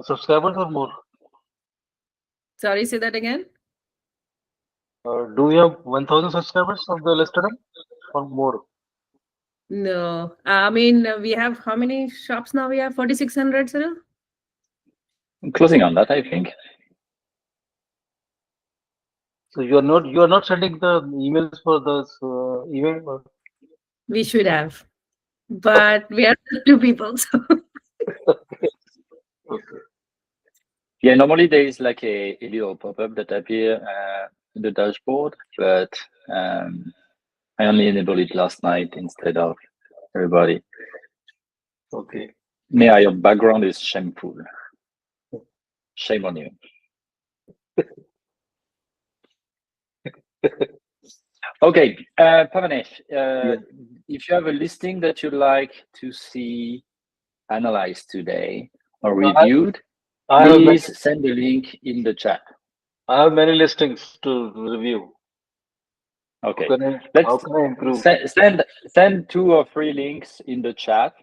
subscribers or more? Sorry, say that again. Do you have 1,000 subscribers of the Listadum or more? No, I mean we have how many shops now? We have 4,600, Cyril. Closing on that, I think. So you are not sending the emails for this event. We should have, but we are two people. So Okay. Yeah, normally there is like a little pop-up that appear in the dashboard, but I only enabled it last night instead of everybody. Okay. Mia, your background is shameful. Shame on you. Okay, Pavanesh, Yeah. if you have a listing that you'd like to see analyzed today or I, reviewed, I have many, please send the link in the chat. I have many listings to review. How Okay, can I let's how can I improve? send 2 or 3 links in the chat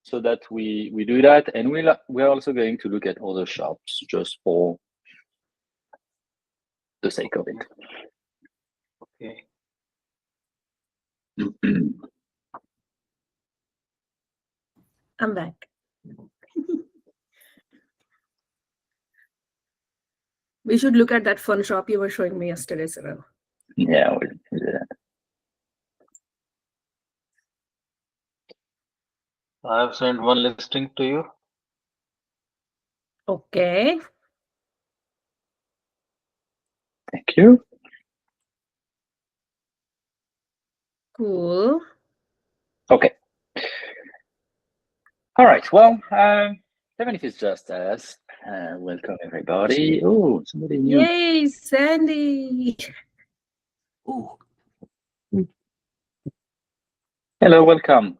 so that we do that, and we're also going to look at other shops just for the sake of it. Okay. I'm back. We should look at that fun shop you were showing me yesterday, Cyril. Yeah, we'll do that. I have sent one listing to you. Okay. Thank you. Cool. Okay. All right. Well, even if it's just us, welcome everybody. Oh, somebody new. Yay, Sandy. Ooh. Hello, welcome.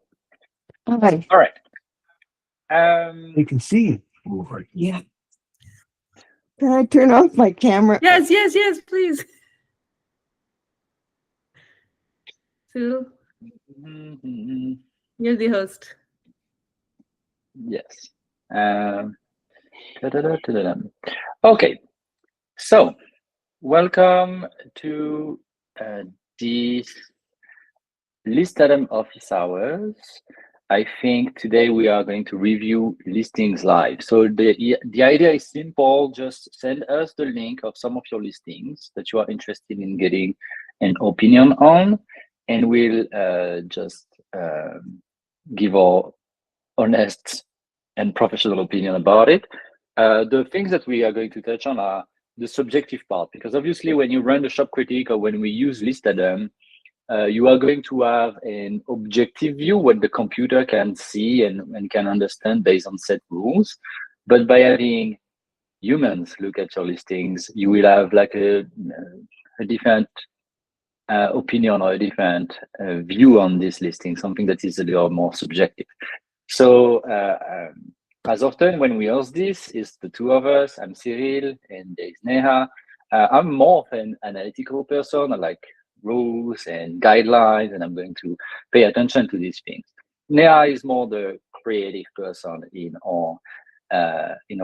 Hi. All right. You can see. Over. Yeah. Can I turn off my camera? Yes, yes, yes, please. Cyril, mhm, you're the host. yes. Ta-da-da-da-da-dum. Okay. So, welcome to this Listadum office hours. I think today we are going to review listings live. So the idea is simple. Just send us the link of some of your listings that you are interested in getting an opinion on, and we'll just give our honest and professional opinion about it. The things that we are going to touch on are the subjective part, because obviously when you run the shop critic or when we use Listadum, you are going to have an objective view, what the computer can see and can understand based on set rules. But by having humans look at your listings, you will have like a different opinion or a different view on this listing, something that is a little more subjective. So as often when we host this, is the two of us. I'm Cyril and there's Neha. I'm more of an analytical person. I like rules and guidelines, and I'm going to pay attention to these things. Neha is more the creative person in our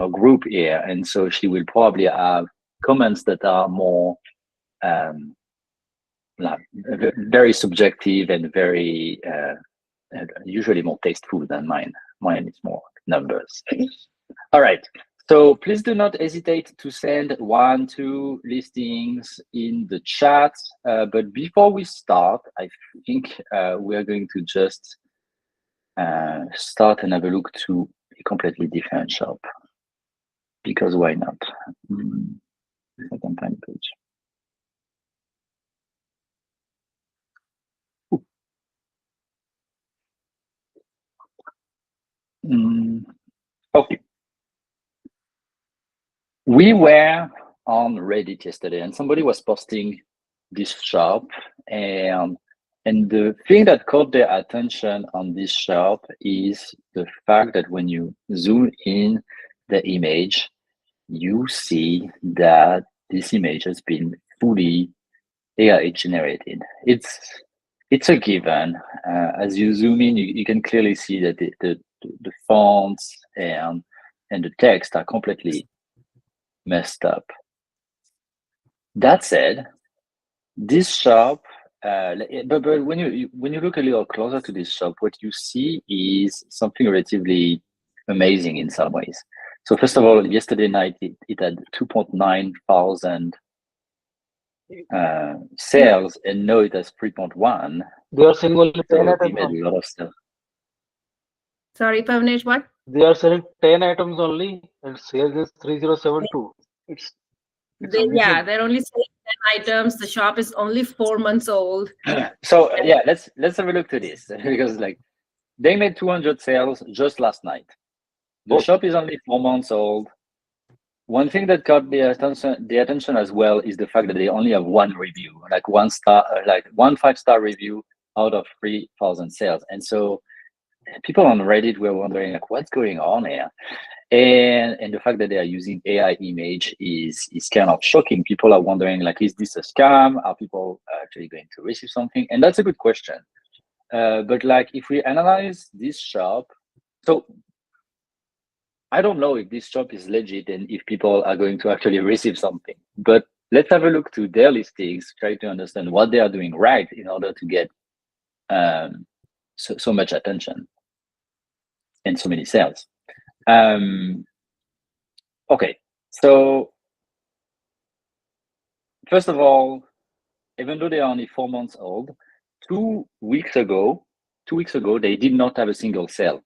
group here, and so she will probably have comments that are more like very subjective and very usually more tasteful than mine. Mine is more numbers. All right. So please do not hesitate to send 1, 2 listings in the chat. But before we start, I think we are going to just start and have a look to a completely different shop. Because why not? I can find the page. Okay. We were on Reddit yesterday, and somebody was posting this shop, and the thing that caught their attention on this shop is the fact that when you zoom in the image, you see that this image has been fully AI generated. It's a given. As you zoom in, you can clearly see that the fonts and and the text are completely messed up. That said, this shop, but when you look a little closer to this shop, what you see is something relatively amazing in some ways. So first of all, yesterday night it had 2.9 thousand sales, and now it has 3.1. They are selling only 10 So we items. made a lot of sales. Sorry, Pavnesh, what? They are selling 10 items only, and sales is 3072. It's Yeah, they're only selling 10 items. The shop is only 4 months old. So yeah, let's have a look to this because like they made 200 sales just last night. The shop is only 4 months old. One thing that caught the attention as well is the fact that they only have one review, like 1 star, like 1 5-star review out of 3,000 sales. And so people on Reddit were wondering like what's going on here. And the fact that they are using AI image is kind of shocking. People are wondering like, is this a scam? Are people actually going to receive something? And that's a good question. But like if we analyze this shop, so I don't know if this shop is legit and if people are going to actually receive something, but let's have a look to their listings, try to understand what they are doing right in order to get so much attention and so many sales. Okay, so first of all, even though they are only 4 months old, 2 weeks ago, they did not have a single sale.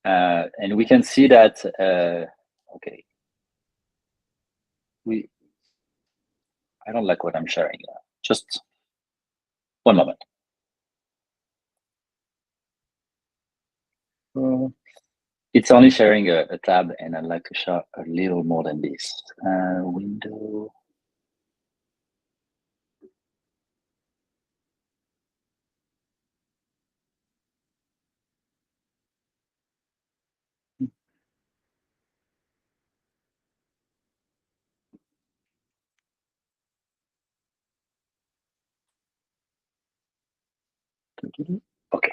And we can see that, okay, I don't like what I'm sharing. Just one moment. It's only sharing a tab, and I'd like to share a little more than this. Window. Okay.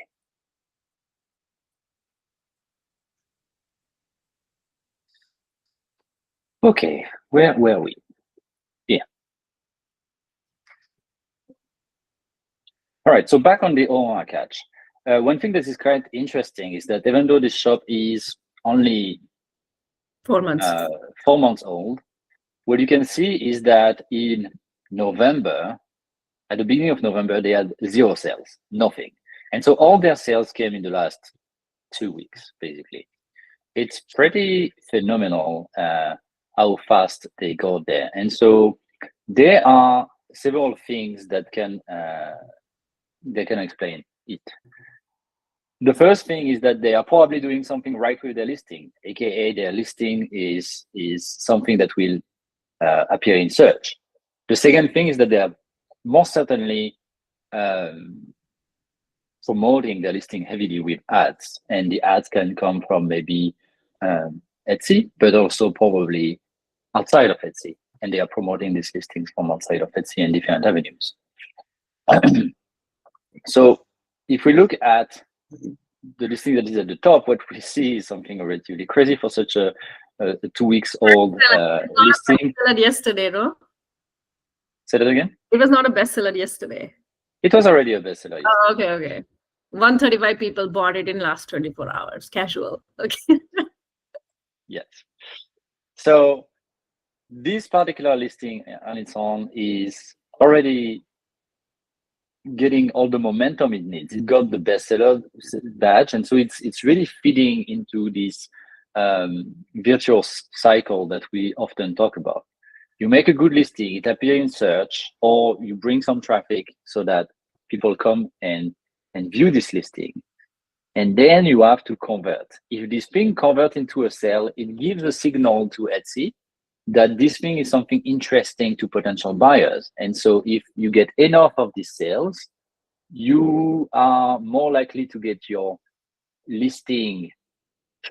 Okay, where were we? Yeah. All right, so back on the OR catch. One thing that is quite interesting is that even though the shop is only 4 months. 4 months old, what you can see is that in November, at the beginning of November, they had 0 sales, nothing. And so all their sales came in the last 2 weeks, basically. It's pretty phenomenal how fast they got there. And so there are several things that can explain it. The first thing is that they are probably doing something right with their listing, aka their listing is something that will appear in search. The second thing is that they are most certainly promoting their listing heavily with ads, and the ads can come from maybe Etsy, but also probably outside of Etsy, and they are promoting these listings from outside of Etsy and different avenues. So if we look at the listing that is at the top, what we see is something relatively crazy for such a 2 weeks old listing. Yesterday, no? Say that again? It was not a bestseller yesterday. It was already a bestseller. Oh, okay. 135 people bought it in last 24 hours. Casual. Okay. Yes. So this particular listing on its own is already getting all the momentum it needs. It got the bestseller badge, and so it's really feeding into this virtuous cycle that we often talk about. You make a good listing, it appears in search, or you bring some traffic so that people come and view this listing. And then you have to convert. If this thing converts into a sale, it gives a signal to Etsy that this thing is something interesting to potential buyers. And so if you get enough of these sales, you are more likely to get your listing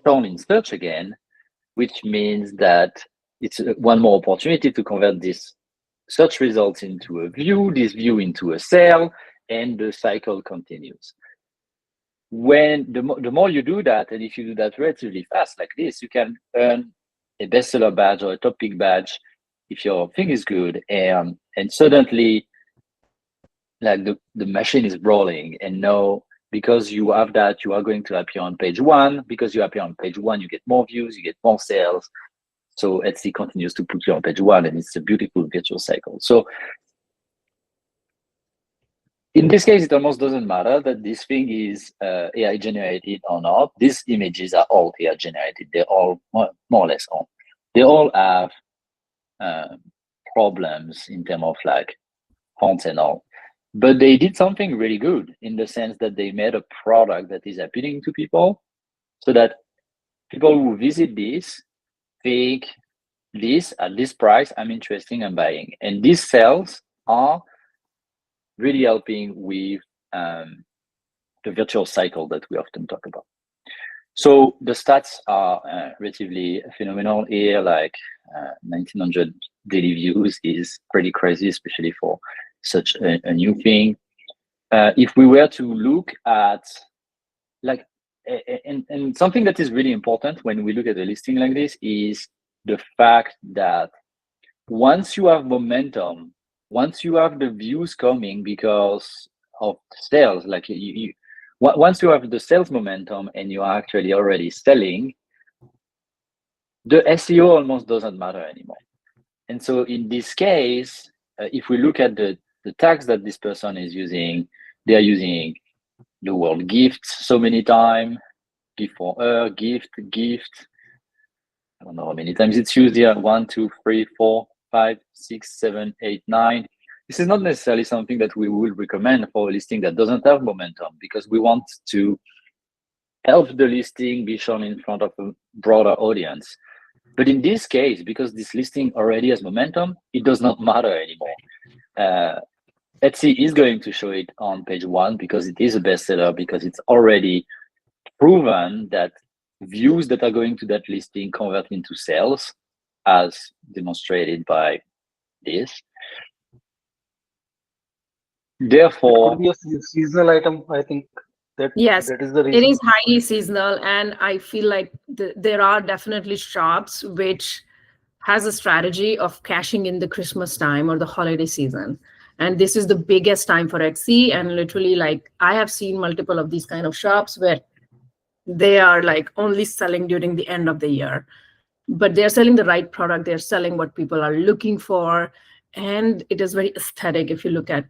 shown in search again, which means that it's one more opportunity to convert this search results into a view, this view into a sale, and the cycle continues. when the more you do that, and if you do that relatively fast like this, you can earn a bestseller badge or a top pick badge if your thing is good, and suddenly like the machine is rolling, and now because you have that, you are going to appear on page one. Because you appear on page one, you get more views, you get more sales. So Etsy continues to put you on page one, and it's a beautiful virtual cycle. So in this case, it almost doesn't matter that this thing is AI generated or not. These images are all AI generated. They're all more or less all. They all have problems in terms of like fonts and all. But they did something really good in the sense that they made a product that is appealing to people, so that people who visit this think this at this price, I'm interested in buying. And these sales are really helping with the virtual cycle that we often talk about. So the stats are relatively phenomenal here, like 1900 daily views is pretty crazy, especially for such a new thing. If we were to look at like, and something that is really important when we look at a listing like this is the fact that once you have momentum, once you have the views coming because of sales, like once you have the sales momentum and you are actually already selling, the SEO almost doesn't matter anymore. And so in this case, if we look at the tags that this person is using, they are using the word gift so many times, gift for her, gift. I don't know how many times it's used here. 1, 2, 3, 4, 5, 6, 7, 8, 9. This is not necessarily something that we would recommend for a listing that doesn't have momentum, because we want to help the listing be shown in front of a broader audience. But in this case, because this listing already has momentum, it does not matter anymore. Etsy is going to show it on page one because it is a bestseller, because it's already proven that views that are going to that listing convert into sales, as demonstrated by this. Therefore, It could be a seasonal item, I think. Yes, that is the it reason. is highly seasonal, and I feel like there are definitely shops which has a strategy of cashing in the Christmas time or the holiday season. And this is the biggest time for Etsy. And literally, like, I have seen multiple of these kind of shops where they are like only selling during the end of the year, but they're selling the right product. They're selling what people are looking for. And it is very aesthetic if you look at,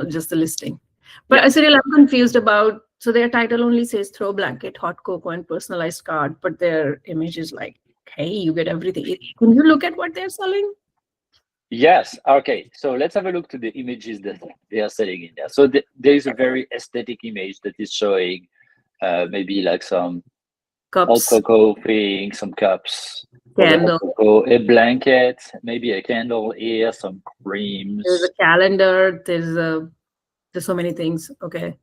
just the listing. But yeah. Cyril, I'm confused about, so their title only says throw blanket, hot cocoa, and personalized card, but their image is like, hey, you get everything. Can you look at what they're selling? Yes. Okay. So let's have a look to the images that they are selling in there. So there is a very aesthetic image that is showing maybe like some hot Cups, cocoa thing, some cups, for the hot candle. cocoa, a blanket, maybe a candle here, some creams. There's a calendar. There's so many things. Okay.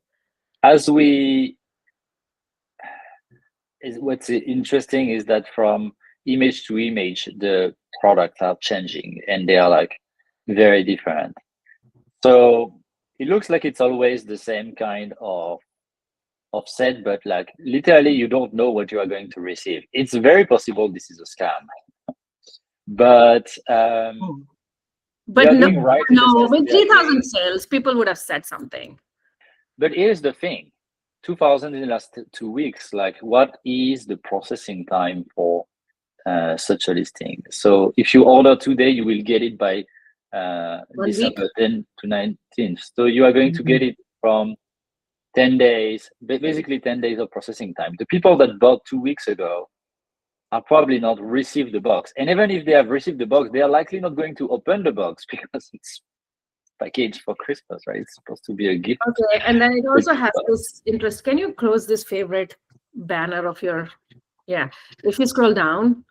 What's interesting is that from image to image, the products are changing and they are like very different. So it looks like it's always the same kind of set, but like literally you don't know what you are going to receive. It's very possible this is a scam, but But you're doing right in the no, sense that with they are 3,000 doing. sales, people would have said something. But here's the thing, 2,000 in the last 2 weeks, like what is the processing time for such a listing? So if you order today, you will get it by December 10th to 19th. So you are going to get it from 10 days, basically 10 days of processing time. The people that bought 2 weeks ago are probably not received the box. And even if they have received the box, they are likely not going to open the box because it's packaged for Christmas, right? It's supposed to be a gift. Okay, and then it also has this interest. Can you close this favorite banner of your, yeah. If you scroll down.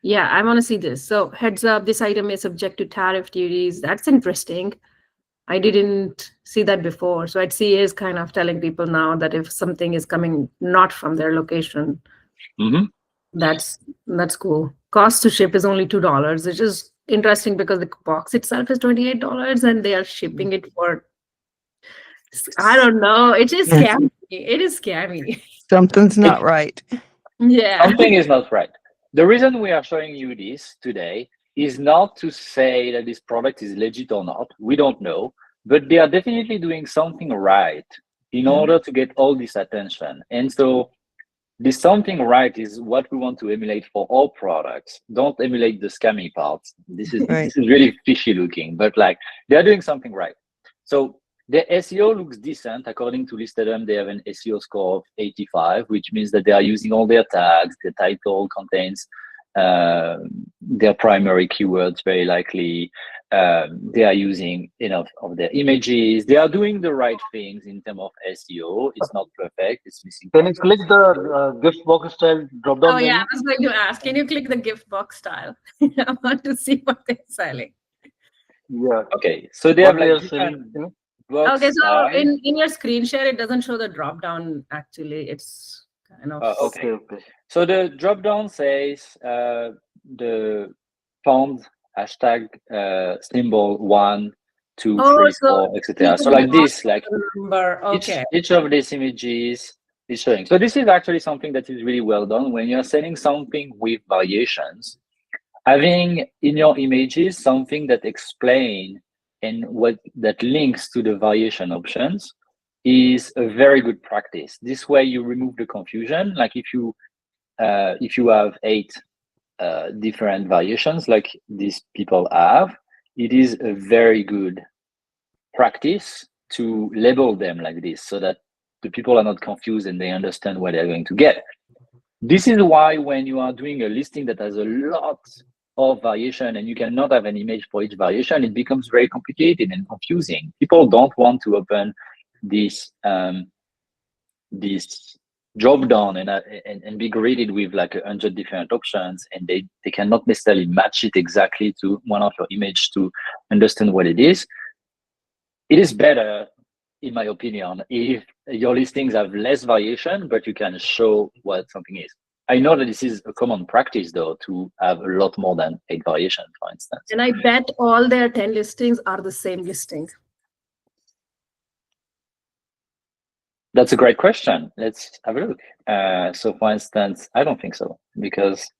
Yeah, I want to see this. So heads up, this item is subject to tariff duties. That's interesting. I didn't see that before. So Etsy is kind of telling people now that if something is coming not from their location, that's cool. Cost to ship is only $2, which is interesting because the box itself is $28 and they are shipping it for I don't know. It is scary. It is scary. Something's not right. Yeah. Something is not right. The reason we are showing you this today is not to say that this product is legit or not. We don't know, but they are definitely doing something right in order to get all this attention. And so this something right is what we want to emulate for all products. Don't emulate the scammy parts. This is Right. this is really fishy looking, but like they're doing something right. So the SEO looks decent. According to Listadum, they have an SEO score of 85, which means that they are using all their tags. The title contains their primary keywords, very likely. They are using enough of their images. They are doing the right things in terms of SEO. It's not perfect. It's missing. Can you click the gift box style drop down Oh yeah, menu? I was going to ask. Can you click the gift box style? I want to see what they're selling. Yeah. Okay, so they What have they like are different selling. box Okay, so style. in your screen share, it doesn't show the drop down. Actually, it's kind of Okay. Okay. So the drop down says the pound hashtag symbol 1, 2, Oh, 3, so 4, etc. So people like this, like want the number. Okay. each of these images is showing. So this is actually something that is really well done when you're selling something with variations. Having in your images something that explain and what that links to the variation options is a very good practice. This way you remove the confusion. Like if you have 8 different variations like these people have, it is a very good practice to label them like this so that the people are not confused and they understand what they're going to get. This is why when you are doing a listing that has a lot of variation and you cannot have an image for each variation, it becomes very complicated and confusing. People don't want to open this this drop down and be greeted with like 100 different options, and they cannot necessarily match it exactly to one of your image to understand what it is. It is better, in my opinion, if your listings have less variation, but you can show what something is. I know that this is a common practice, though, to have a lot more than 8 variations, for instance. And I bet all their 10 listings are the same listing. That's a great question. Let's have a look. So, for instance, I don't think so, because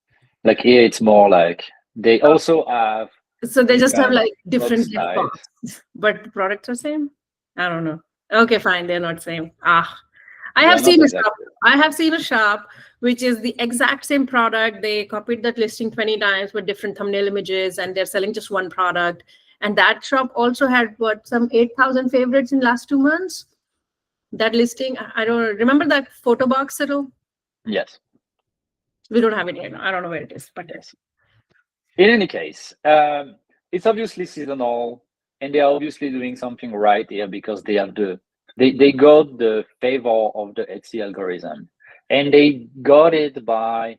like here, it's more like they also have. So they just have different like different box gift types. box, but the products are same. I don't know. Okay, fine, they're not same. I They have are not seen a exactly. shop. I have seen a shop which is the exact same product. They copied that listing 20 times with different thumbnail images, and they're selling just one product. And that shop also had what, some 8,000 favorites in last 2 months. That listing, I don't remember that photo box at all. Yes. We don't have it here. I don't know where it is, but Yes. In any case, it's obviously seasonal, and they are obviously doing something right here because they have they got the favor of the Etsy algorithm, and they got it by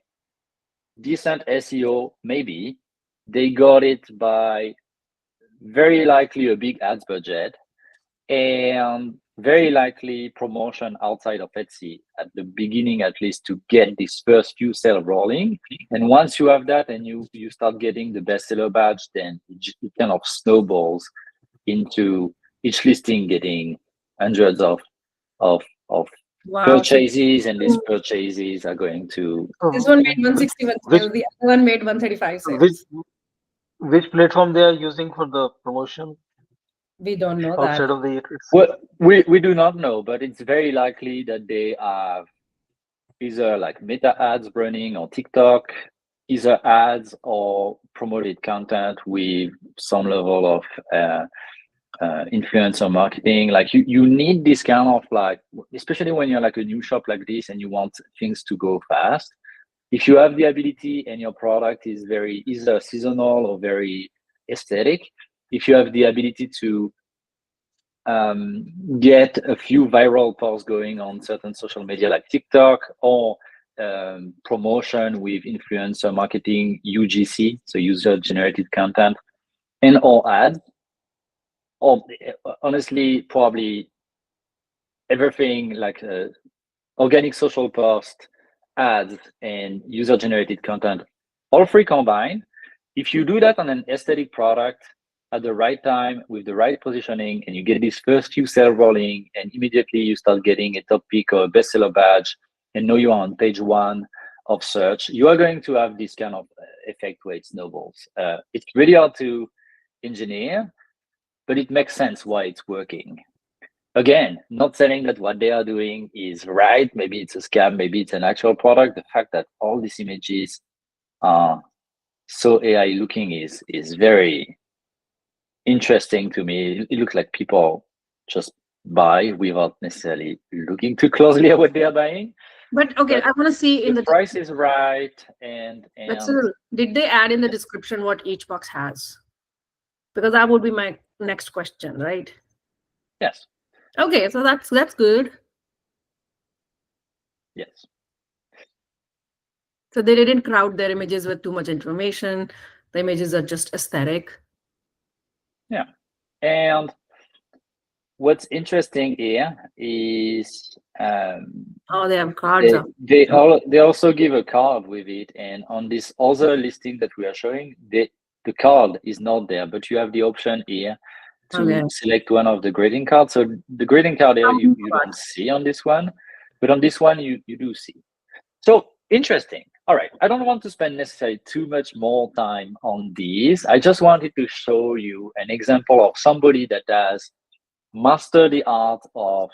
decent SEO. Maybe they got it by very likely a big ads budget, and very likely promotion outside of Etsy at the beginning, at least, to get this first few sales rolling. And once you have that and you start getting the bestseller badge, then it kind of snowballs into each listing getting hundreds of wow. purchases, and these purchases are going to. This one made 161 Which- sales. The other one made 135 sales. Which platform they are using for the promotion We don't know outside that. of the Well, we do not know, but it's very likely that they have either like meta ads running on TikTok, either ads or promoted content with some level of influencer marketing. Like you need this kind of like, especially when you're like a new shop like this and you want things to go fast. If you have the ability and your product is very either seasonal or very aesthetic, if you have the ability to get a few viral posts going on certain social media like TikTok, or promotion with influencer marketing, UGC, so user generated content, and or ads, or honestly probably everything like organic social post, ads, and user generated content, all three combined. If you do that on an aesthetic product, at the right time with the right positioning, and you get these first few sales rolling, and immediately you start getting a top pick or a bestseller badge, and know you are on page 1 of search, you are going to have this kind of effect where it snowballs. It's really hard to engineer, but it makes sense why it's working. Again, not saying that what they are doing is right. Maybe it's a scam, maybe it's an actual product. The fact that all these images are so AI looking is very interesting to me. It looks like people just buy without necessarily looking too closely at what they are buying. But okay, But I want to see in the the price is right, and did they add in the description what each box has? Because that would be my next question, right? yes, Okay, so that's good. yes. So they didn't crowd their images with too much information. The images are just aesthetic. Yeah. And what's interesting here is Oh, they have cards up. they also give a card with it, and on this other listing that we are showing, the card is not there, but you have the option here to select one of the greeting cards. So the greeting card here you don't see on this one, but on this one you do see. So interesting. All right, I don't want to spend necessarily too much more time on these. I just wanted to show you an example of somebody that has mastered the art of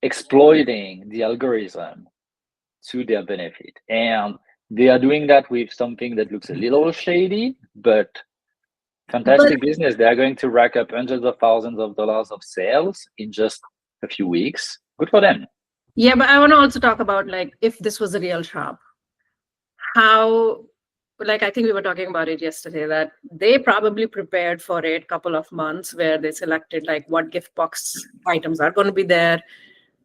exploiting the algorithm to their benefit. And they are doing that with something that looks a little shady, but fantastic business. They are going to rack up hundreds of thousands of dollars of sales in just a few weeks. Good for them. Yeah, but I want to also talk about, like, if this was a real shop, how, like, I think we were talking about it yesterday, that they probably prepared for it a couple of months where they selected like what gift box items are going to be there,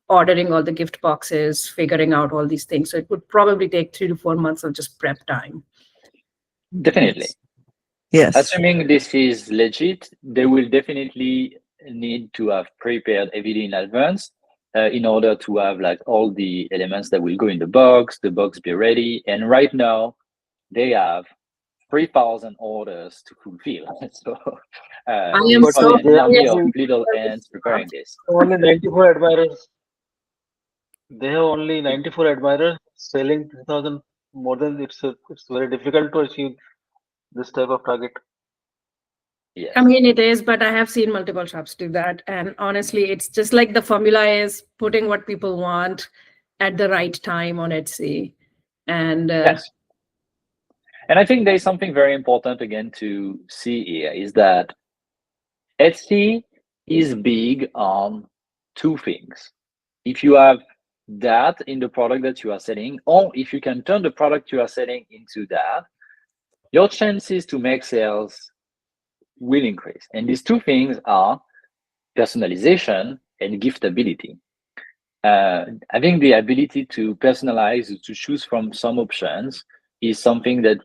ordering all the gift boxes, figuring out all these things. So it would probably take 3 to 4 months of just prep time. Definitely. Yes. Assuming this is legit, they will definitely need to have prepared everything in advance in order to have like all the elements that will go in the box be ready. And right now they have 3,000 orders to fulfill. So am probably so an army of curious. little ants preparing this. Only 94 admirers. They have only 94 admirers selling 3,000 more than it's very difficult to achieve this type of target. Yes. I mean, it is, but I have seen multiple shops do that. And honestly, it's just like the formula is putting what people want at the right time on Etsy. And yes. And I think there's something very important again to see here is that Etsy is big on 2 things. If you have that in the product that you are selling, or if you can turn the product you are selling into that, your chances to make sales will increase. And these 2 things are personalization and giftability. Having the ability to personalize, to choose from some options is something that,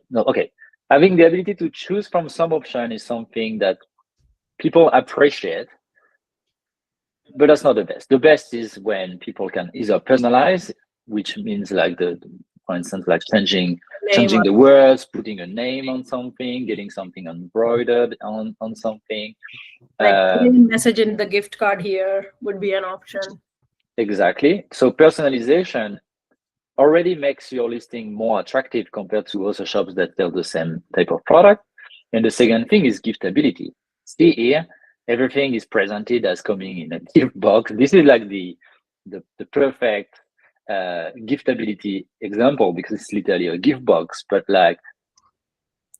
having the ability to choose from some option is something that people appreciate, but that's not the best. The best is when people can either personalize, which means like for instance, like changing the words, putting a name on something, getting something embroidered on something. Like putting a message in the gift card here would be an option. Exactly. So personalization already makes your listing more attractive compared to other shops that sell the same type of product. And the second thing is giftability. See here, everything is presented as coming in a gift box. This is like the perfect giftability example because it's literally a gift box. But like,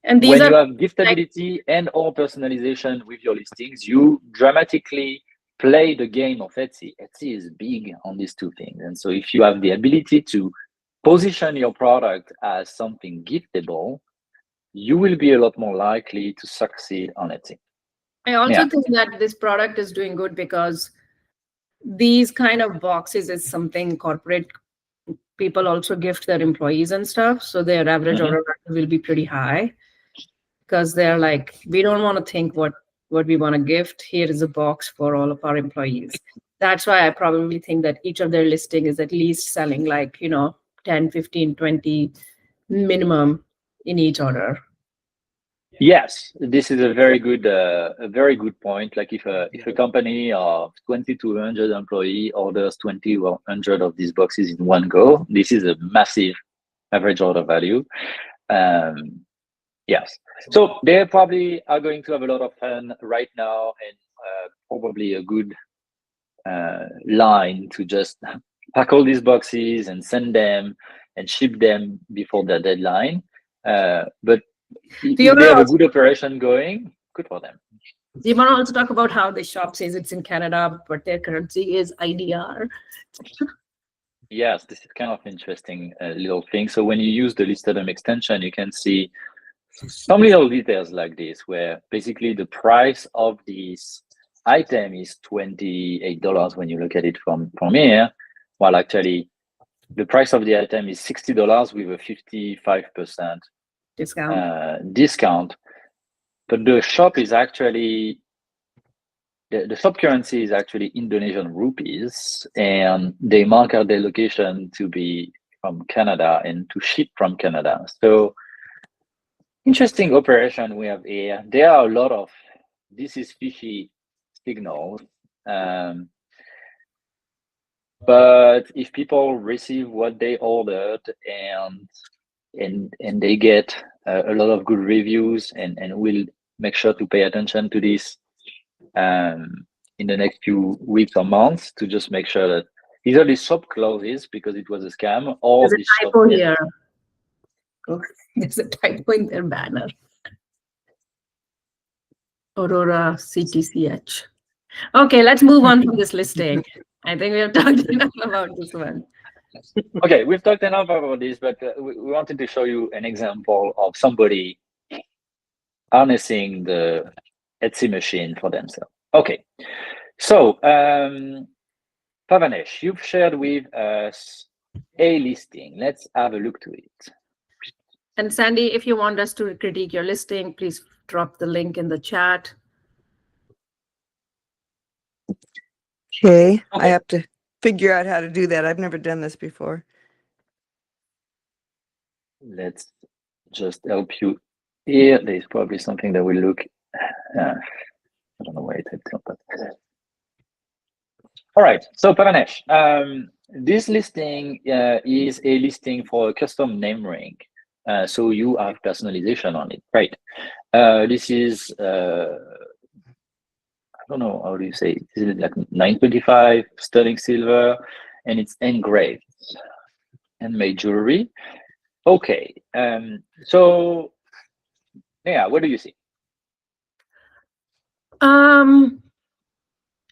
and when you have giftability and or personalization with your listings, you dramatically play the game of Etsy. Etsy is big on these 2 things. And so if you have the ability to position your product as something giftable, you will be a lot more likely to succeed on Etsy. I also think that this product is doing good because these kind of boxes is something corporate people also gift their employees and stuff. So their average order value will be pretty high because they're like, we don't want to think what we want to gift. Here is a box for all of our employees. That's why I probably think that each of their listing is at least selling like, 10, 15, 20 minimum in each order. Yes, this is a very good point. Like if a company of 2,200 employee orders 2,100 of these boxes in one go, this is a massive average order value. Yes, so they probably are going to have a lot of fun right now, and probably a good line to just pack all these boxes and send them and ship them before the deadline. But Do you if they want have a to good operation going, good for them. also talk about how the shop says it's in Canada, but their currency is IDR? Yes, this is kind of interesting little thing. So when you use the Listadum extension, you can see some little details like this, where basically the price of this item is $28 when you look at it from here, while actually the price of the item is $60 with a 55% discount. But the shop is actually the shop currency is actually Indonesian rupees, and they mark out their location to be from Canada and to ship from Canada. So interesting operation we have here. There are a lot of this is fishy signals. But if people receive what they ordered and they get a lot of good reviews, and we'll make sure to pay attention to this in the next few weeks or months to just make sure that either the shop closes because it was a scam, or There's the a shop typo here. Oh, there's a typo in their banner. Aurora CTCH. Okay, let's move on from this listing. I think we have talked enough about this one. Okay, we've talked enough about this, but we wanted to show you an example of somebody harnessing the Etsy machine for themselves. Okay, so Pavanesh, you've shared with us a listing. Let's have a look to it. And Sandy, if you want us to critique your listing, please drop the link in the chat. Okay, I have to figure out how to do that. I've never done this before. Let's just help you here. There's probably something that will look, I don't know where it is. But... All right, so Pavanesh, this listing is a listing for a custom name ring. So you have personalization on it, right? This is, I don't know, how do you say it? Is it like 925 sterling silver, and it's engraved and made jewelry. Okay, so yeah, what do you see?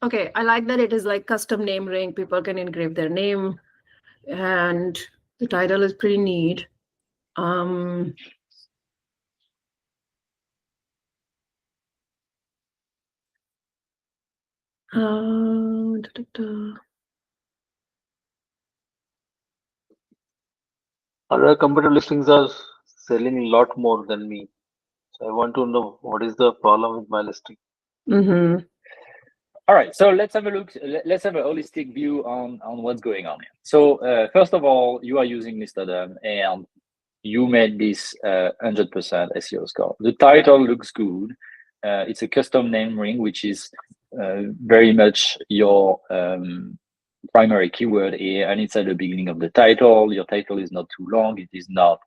Okay, I like that it is like custom name ring. People can engrave their name, and the title is pretty neat. Other competitor listings are selling a lot more than me. So I want to know what is the problem with my listing. Mm-hmm. All right, so let's have a look. Let's have a holistic view on what's going on here. So first of all, you are using Listadum, and you made this 100% SEO score. The title looks good. It's a custom name ring, which is very much your primary keyword here, and it's at the beginning of the title. Your title is not too long. It is not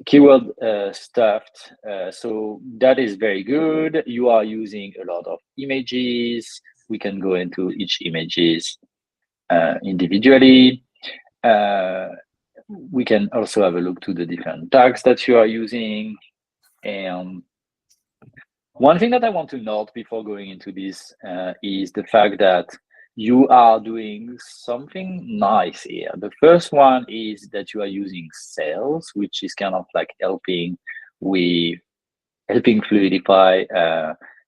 keyword stuffed. So that is very good. You are using a lot of images. We can go into each images individually. We can also have a look to the different tags that you are using. And one thing that I want to note before going into this is the fact that you are doing something nice here. The first one is that you are using sales, which is kind of like helping fluidify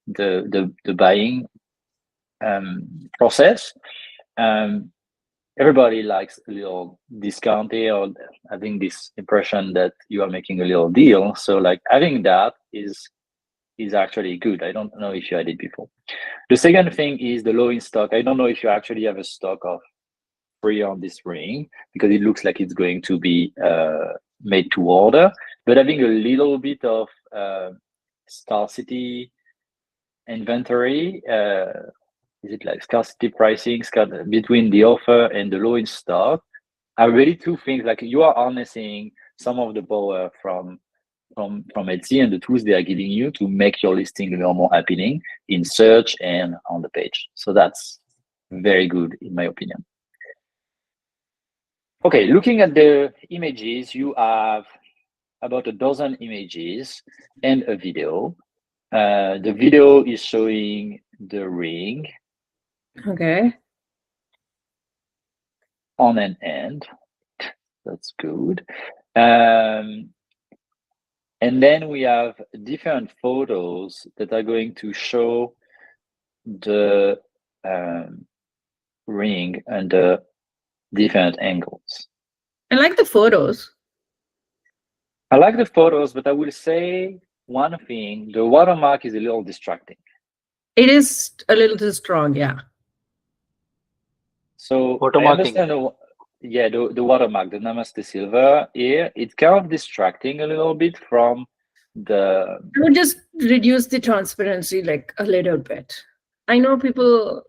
the buying process. Everybody likes a little discount here, or having this impression that you are making a little deal. So like having that is actually good. I don't know if you had it before. The second thing is the low in stock. I don't know if you actually have a stock of free on this ring, because it looks like it's going to be made to order, but having a little bit of scarcity inventory. Is it like scarcity pricing between the offer and the low in stock? Are really two things. Like you are harnessing some of the power from Etsy and the tools they are giving you to make your listing a little more appealing in search and on the page. So that's very good in my opinion. Okay, looking at the images, you have about a dozen images and a video. The video is showing the ring Okay. on an end. That's good. And then we have different photos that are going to show the ring under different angles. I like the photos. I like the photos, but I will say one thing, the watermark is a little distracting. It is a little too strong, yeah. So I Watermarking. understand the watermark, the Namaste Silver here, it's kind of distracting a little bit from the... I would just reduce the transparency like a little bit. I know people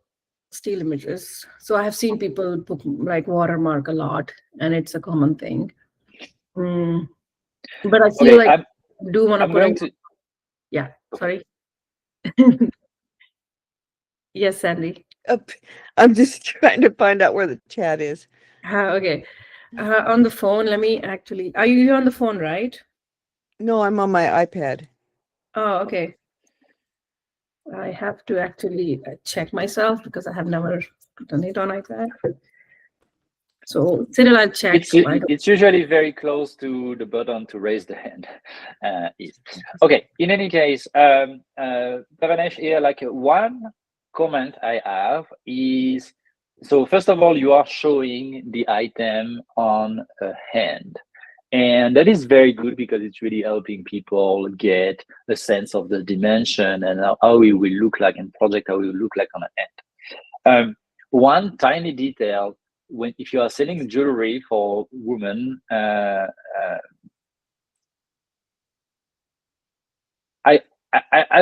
steal images, so I have seen people put like watermark a lot, and it's a common thing. But I feel Okay, like I do want to I'm put going in... to... Yeah, sorry. Yes, Sandy. I'm just trying to find out where the chat is. Okay. On the phone, let me actually... Are you on the phone, right? No, I'm on my iPad. Oh, okay. I have to actually check myself because I have never done it on iPad. So Cyril, I'll check. It's usually very close to the button to raise the hand. Okay, in any case, Baranesh here, like one comment I have is, so first of all, you are showing the item on a hand. And that is very good because it's really helping people get a sense of the dimension and how it will look like in project, how it will look like on a hand. One tiny detail, if you are selling jewelry for women, I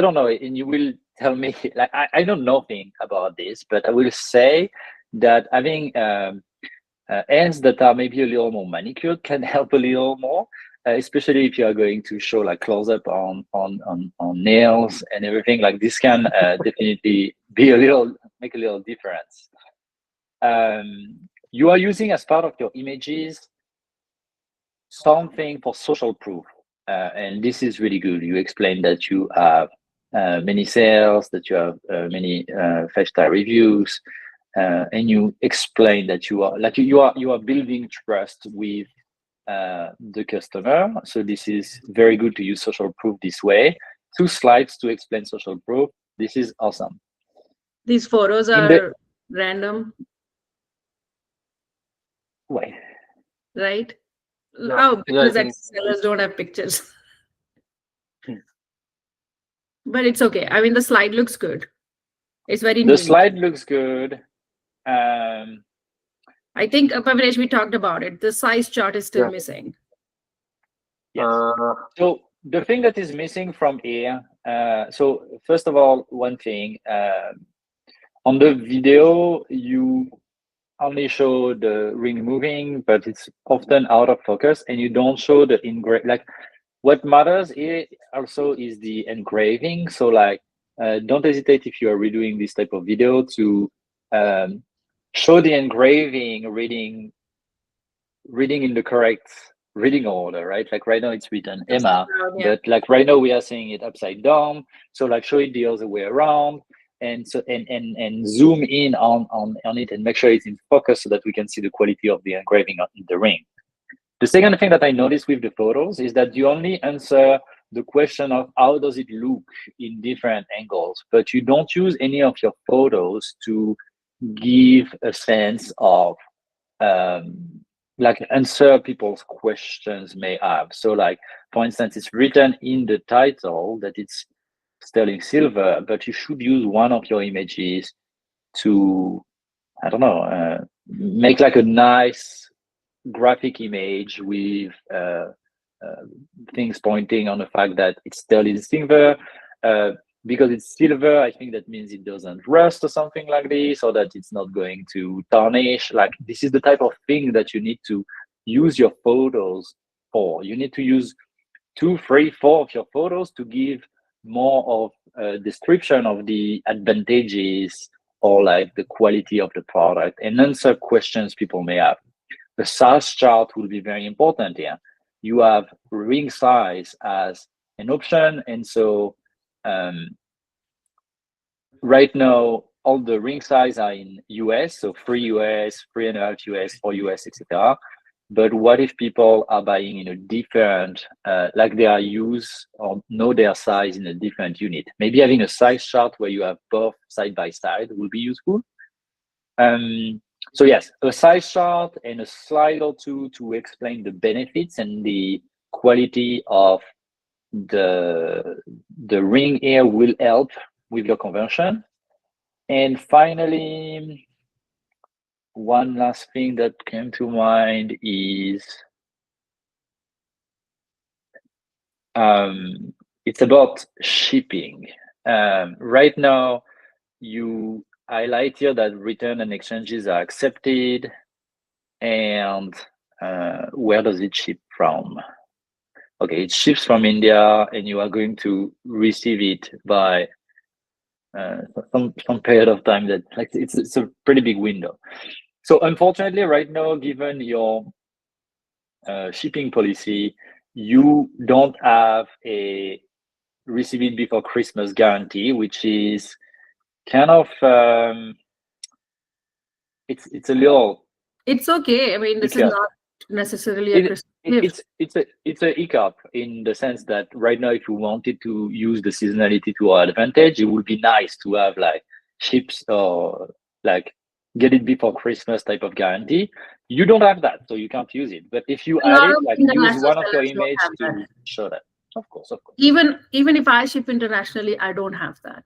don't know, and you will tell me, like I know nothing about this, but I will say that having hands that are maybe a little more manicured can help a little more, especially if you are going to show like close up on nails and everything. Like this can definitely be make a little difference. You are using as part of your images something for social proof, and this is really good. You explained that you have many sales, that you have many 5-star reviews, and you explain that you are building trust with the customer. So this is very good to use social proof this way. 2 slides to explain social proof. This is awesome. These photos are random. Wait. Right? Yeah. Oh, because Yeah, sellers don't have pictures. But it's okay. I mean, the slide looks good. It's very The neat. slide looks good. I think, Pavinesh, we talked about it. The size chart is still missing. Yes. So the thing that is missing from here, so first of all, one thing, on the video, you only show the ring moving, but it's often out of focus, and you don't show the like what matters here also is the engraving. So like, don't hesitate if you are redoing this type of video to show the engraving reading in the correct reading order, right? Like right now it's written Emma, but like right now we are saying it upside down. So like show it the other way around, and so and zoom in on it and make sure it's in focus so that we can see the quality of the engraving in the ring. The second thing that I noticed with the photos is that you only answer the question of how does it look in different angles, but you don't use any of your photos to give a sense of like answer people's questions may have. So like, for instance, it's written in the title that it's sterling silver, but you should use one of your images to, I don't know, make like a nice graphic image with things pointing on the fact that it's sterling silver. Because it's silver, I think that means it doesn't rust or something like this, or that it's not going to tarnish. Like, this is the type of thing that you need to use your photos for. You need to use 2, 3, 4 of your photos to give more of a description of the advantages or like the quality of the product and answer questions people may have. The size chart will be very important here. You have ring size as an option, and so right now all the ring size are in US, so 3 US, 3.5 US, 4 US, etc. But what if people are buying in a different, like they are used or know their size in a different unit? Maybe having a size chart where you have both side by side will be useful. So yes, a size chart and a slide or two to explain the benefits and the quality of the ring here will help with your conversion. And finally, one last thing that came to mind is it's about shipping. Right now, you highlight here that return and exchanges are accepted, and where does it ship from? Okay, it ships from India, and you are going to receive it by some period of time that, like, it's a pretty big window. So unfortunately, right now, given your shipping policy, you don't have a receive it before Christmas guarantee, which is kind of it's a little. It's okay. I mean, this is hiccup. not necessarily a Christmas gift. It's a hiccup in the sense that right now, if you wanted to use the seasonality to our advantage, it would be nice to have like ships or like get it before Christmas type of guarantee. You don't have that, so you can't use it. But if you A add lot it, of like use international one of your sellers don't image have to that. show that. Of course. Even if I ship internationally, I don't have that.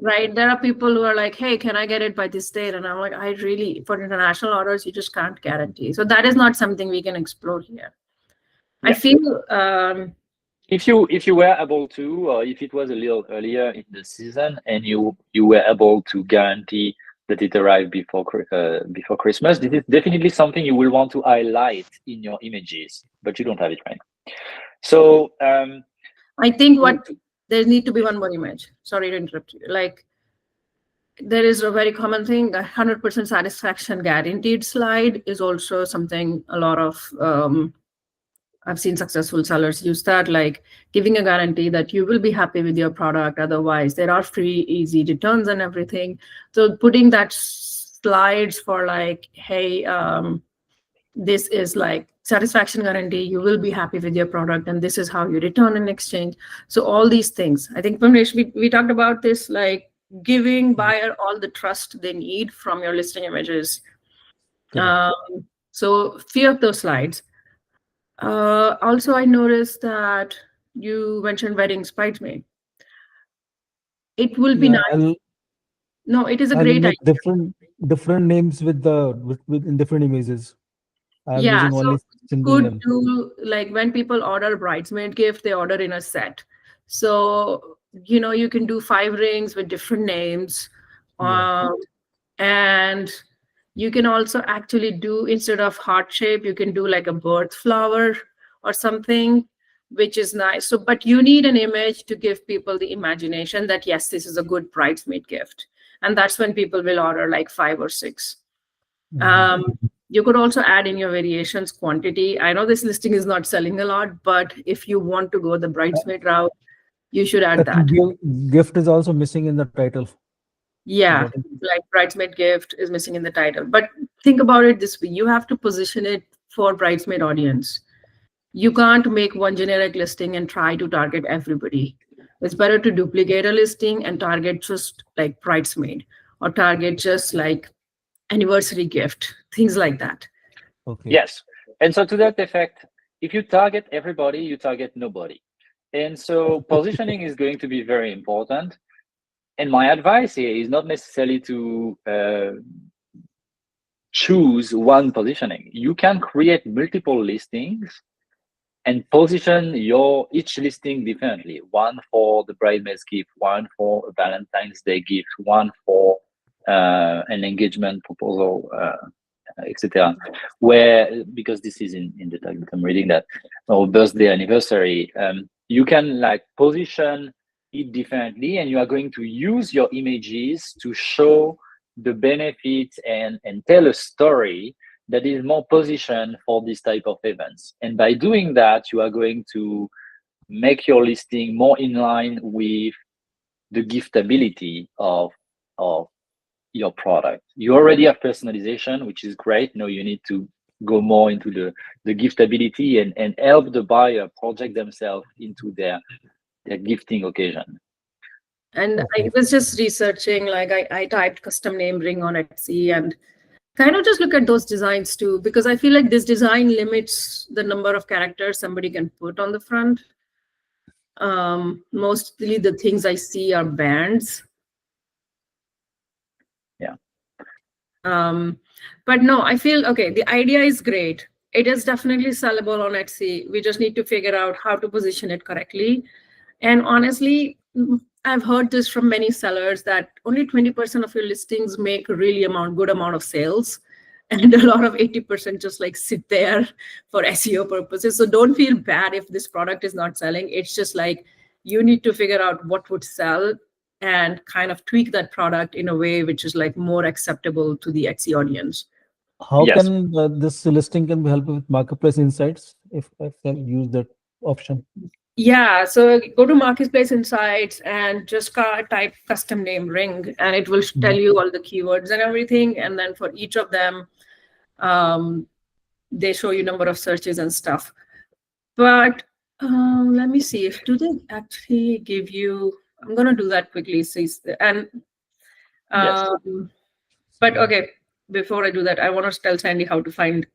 Right? There are people who are like, "Hey, can I get it by this date?" And I'm like, "I really, for international orders, you just can't guarantee." So that is not something we can explore here. I Yeah. feel if you were able to, or if it was a little earlier in the season and you were able to guarantee that it arrived before Christmas, this is definitely something you will want to highlight in your images, but you don't have it right now. So I think there need to be one more image. Sorry to interrupt you. Like, there is a very common thing, 100% satisfaction guaranteed slide is also something a lot of I've seen successful sellers use that, like giving a guarantee that you will be happy with your product. Otherwise, there are free, easy returns and everything. So putting that slides for like, hey, this is like satisfaction guarantee, you will be happy with your product, and this is how you return in exchange. So all these things, I think, Pamresh, we talked about this, like giving buyer all the trust they need from your listing images. So few of those slides. Also, I noticed that you mentioned weddings bridesmaid. It will be nice. No, it is a I'll great make idea. different names with in different images. I'm Yeah, using so only single could name. do, like when people order bridesmaid gift, they order in a set. So, you can do 5 rings with different names. Yeah. And you can also actually do, instead of heart shape, you can do like a birth flower or something, which is nice. So, but you need an image to give people the imagination that, yes, this is a good bridesmaid gift. And that's when people will order like 5 or 6. You could also add in your variations quantity. I know this listing is not selling a lot, but if you want to go the bridesmaid route, you should I add that. think gift is also missing in the title. Yeah, like bridesmaid gift is missing in the title. But think about it this way. You have to position it for bridesmaid audience. You can't make one generic listing and try to target everybody. It's better to duplicate a listing and target just like bridesmaid, or target just like anniversary gift, things like that. Okay. Yes. And so to that effect, if you target everybody, you target nobody. And so positioning is going to be very important. And my advice here is not necessarily to choose one positioning. You can create multiple listings and position each listing differently. One for the bridesmaid's gift, one for a Valentine's Day gift, one for an engagement proposal, etc. Where, because this is in the tag that I'm reading, that or birthday, anniversary, you can like position it differently, and you are going to use your images to show the benefits and tell a story that is more positioned for this type of events. And by doing that, you are going to make your listing more in line with the giftability of your product. You already have personalization, which is great. Now you need to go more into the giftability and help the buyer project themselves into their gifting occasion. And I was just researching, like I typed custom name ring on Etsy and kind of just look at those designs too, because I feel like this design limits the number of characters somebody can put on the front. Mostly the things I see are bands. Yeah. But no, I feel, okay, the idea is great. It is definitely sellable on Etsy. We just need to figure out how to position it correctly. And honestly, I've heard this from many sellers that only 20% of your listings make a really good amount of sales. And a lot of 80% just like sit there for SEO purposes. So don't feel bad if this product is not selling. It's just like you need to figure out what would sell and kind of tweak that product in a way which is like more acceptable to the Etsy audience. How Yes. can this listing can be helped with marketplace insights if I can use that option? Yeah, so go to Marketplace Insights and just type custom name ring, and it will tell you all the keywords and everything. And then for each of them, they show you number of searches and stuff. But let me see, do they actually give you? I'm gonna do that quickly. And Yes. but okay, before I do that, I want to tell Sandy how to find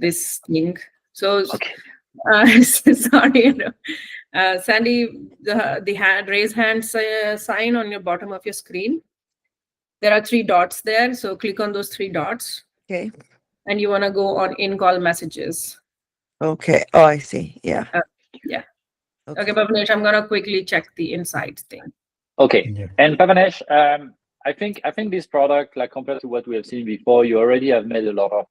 this thing. So Okay. sorry, Sandy, the raise hand sign on your bottom of your screen. There are 3 dots there, so click on those 3 dots. Okay. And you want to go on in-call messages. Okay. Oh, I see. Yeah. Yeah. Okay, Bhavnesh, I'm gonna quickly check the insights thing. Okay. Yeah. And Bhavnesh, I think this product, like compared to what we have seen before, you already have made a lot of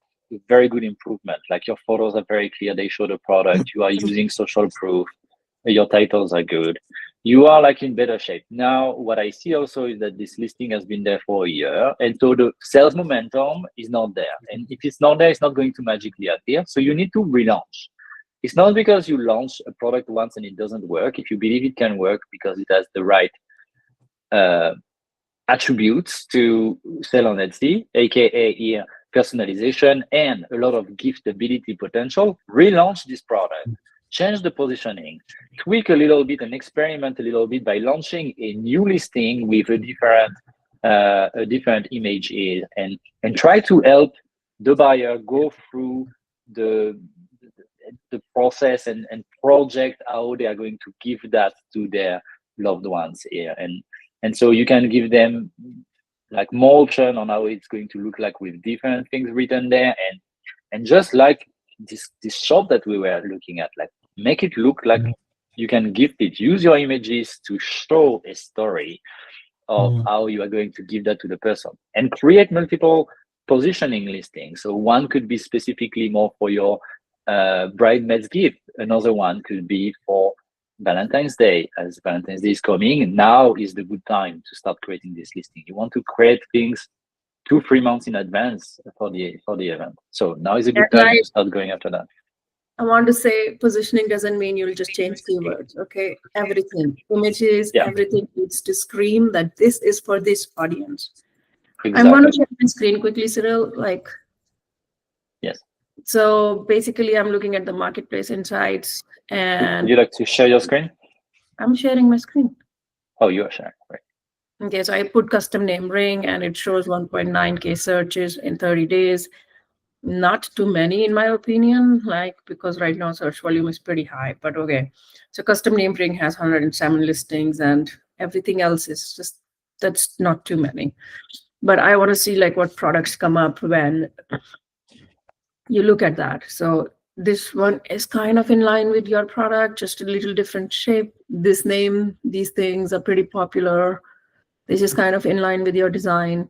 very good improvement. Like your photos are very clear, they show the product, you are using social proof, your titles are good. You are like in better shape. Now, what I see also is that this listing has been there for a year, and so the sales momentum is not there. And if it's not there, it's not going to magically appear. So you need to relaunch. It's not because you launch a product once and it doesn't work. If you believe it can work because it has the right attributes to sell on Etsy, aka here personalization and a lot of giftability potential, relaunch this product, change the positioning, tweak a little bit and experiment a little bit by launching a new listing with a different image and try to help the buyer go through the process and project how they are going to give that to their loved ones here. And so you can give them like more option on how it's going to look like with different things written there, and just like this shop that we were looking at, like make it look like you can gift it. Use your images to show a story of how you are going to give that to the person, and create multiple positioning listings. So one could be specifically more for your bridesmaid's gift. Another one could be for Valentine's Day. As Valentine's Day is coming, now is the good time to start creating this listing. You want to create things 2-3 months in advance for the event. So now is a good time to start going after that. I want to say positioning doesn't mean you'll just change keywords. Okay, everything, images, everything needs to scream that this is for this audience. Exactly. I'm going to share my screen quickly, Cyril. Yes. So basically, I'm looking at the marketplace insights, and would you like to share your screen? I'm sharing my screen. Oh, you are sharing, right? Okay, so I put custom name ring, and it shows 1.9K searches in 30 days. Not too many, in my opinion, because right now search volume is pretty high. But okay, so custom name ring has 107 listings, and everything else is just, that's not too many. But I want to see what products come up when you look at that. So This one is kind of in line with your product, just a little different shape. This name, these things are pretty popular. This is kind of in line with your design.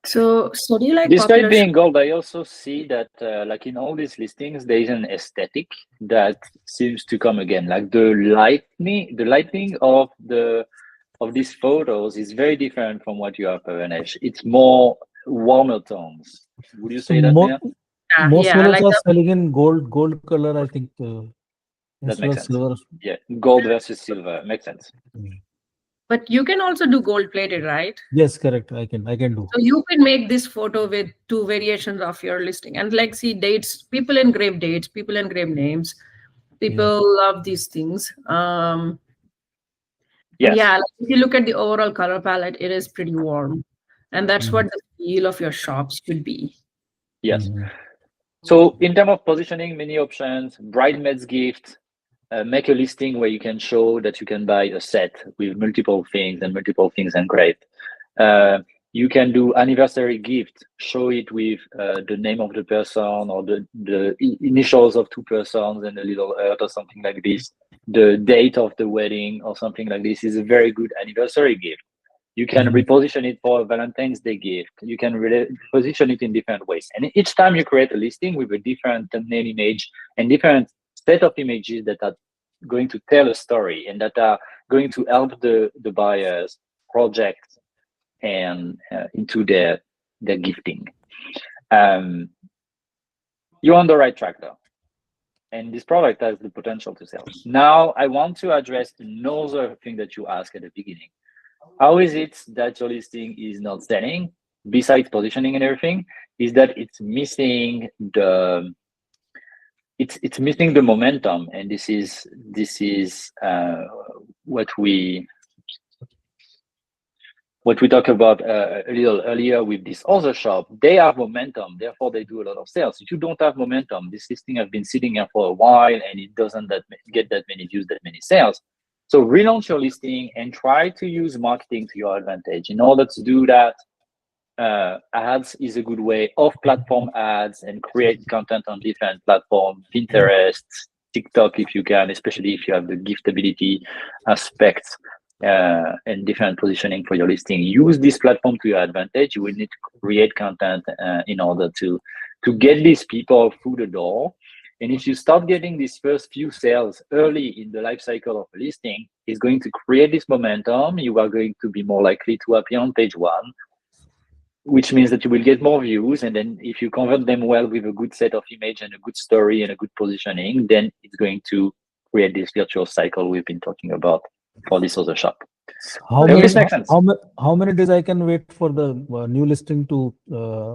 So do you like Despite popular being gold, I also see that, like in all these listings, there is an aesthetic that seems to come again. Like the lighting of these photos is very different from what you have for NH. It's more warmer tones. Would you So say that, Mia? most Yeah, sellers like are selling in gold color, I think, That instead makes of sense. silver. Yeah, gold versus silver makes sense. but you can also do gold plated, right? Yes, correct. I can do. So you can make this photo with two variations of your listing. And like see dates, people engrave dates, people engrave names. People love these things. And Yes. yeah, like if you look at the overall color palette, it is pretty warm. And that's what the feel of your shops should be. Yes. So in terms of positioning, many options, bridesmaids gift, make a listing where you can show that you can buy a set with multiple things engraved. You can do anniversary gift, show it with the name of the person or the initials of two persons and a little heart or something like this. The date of the wedding or something like this is a very good anniversary gift. You can reposition it for a Valentine's Day gift. You can position it in different ways. And each time you create a listing with a different thumbnail image and different set of images that are going to tell a story and that are going to help the buyers project and into their gifting. You're on the right track though. And this product has the potential to sell. Now, I want to address another thing that you asked at the beginning. How is it that your listing is not selling, besides positioning and everything? Is that it's missing the momentum, and this is what we talked about a little earlier with this other shop. They have momentum, therefore they do a lot of sales. If you don't have momentum, this listing has been sitting here for a while and it doesn't get that many views, that many sales. So relaunch your listing and try to use marketing to your advantage. In order to do that, ads is a good way. Off-platform ads and create content on different platforms, Pinterest, TikTok if you can, especially if you have the giftability aspects and different positioning for your listing. Use this platform to your advantage. You will need to create content in order to get these people through the door. And if you start getting these first few sales early in the life cycle of a listing, it's going to create this momentum. You are going to be more likely to appear on page one, which means that you will get more views. And then if you convert them well with a good set of image and a good story and a good positioning, then it's going to create this virtuous cycle we've been talking about for this other shop. How Does many this make sense? how many days I can wait for the new listing to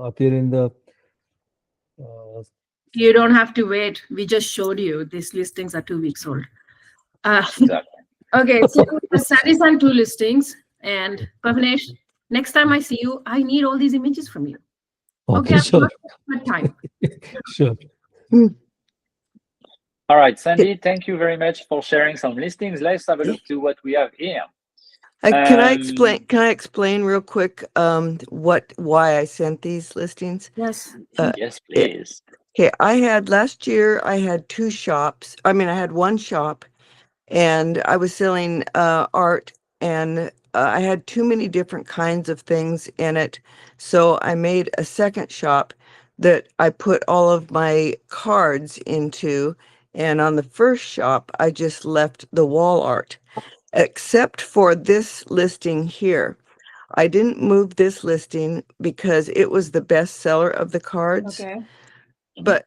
appear in the You don't have to wait. We just showed you these listings are 2 weeks old. Exactly. Okay, so Sandy sent 2 listings. And Pavnesh, next time I see you, I need all these images from you. Okay, sure. Good time. Sure. All right, Sandy, thank you very much for sharing some listings. Let's have a look to what we have here. Can I explain? Can I explain real quick why I sent these listings? Yes. Yes, please. Okay, last year I had 2 shops. I mean, I had 1 shop, and I was selling art, and I had too many different kinds of things in it. So I made a second shop that I put all of my cards into. And on the first shop, I just left the wall art, except for this listing here. I didn't move this listing because it was the best seller of the cards. Okay. But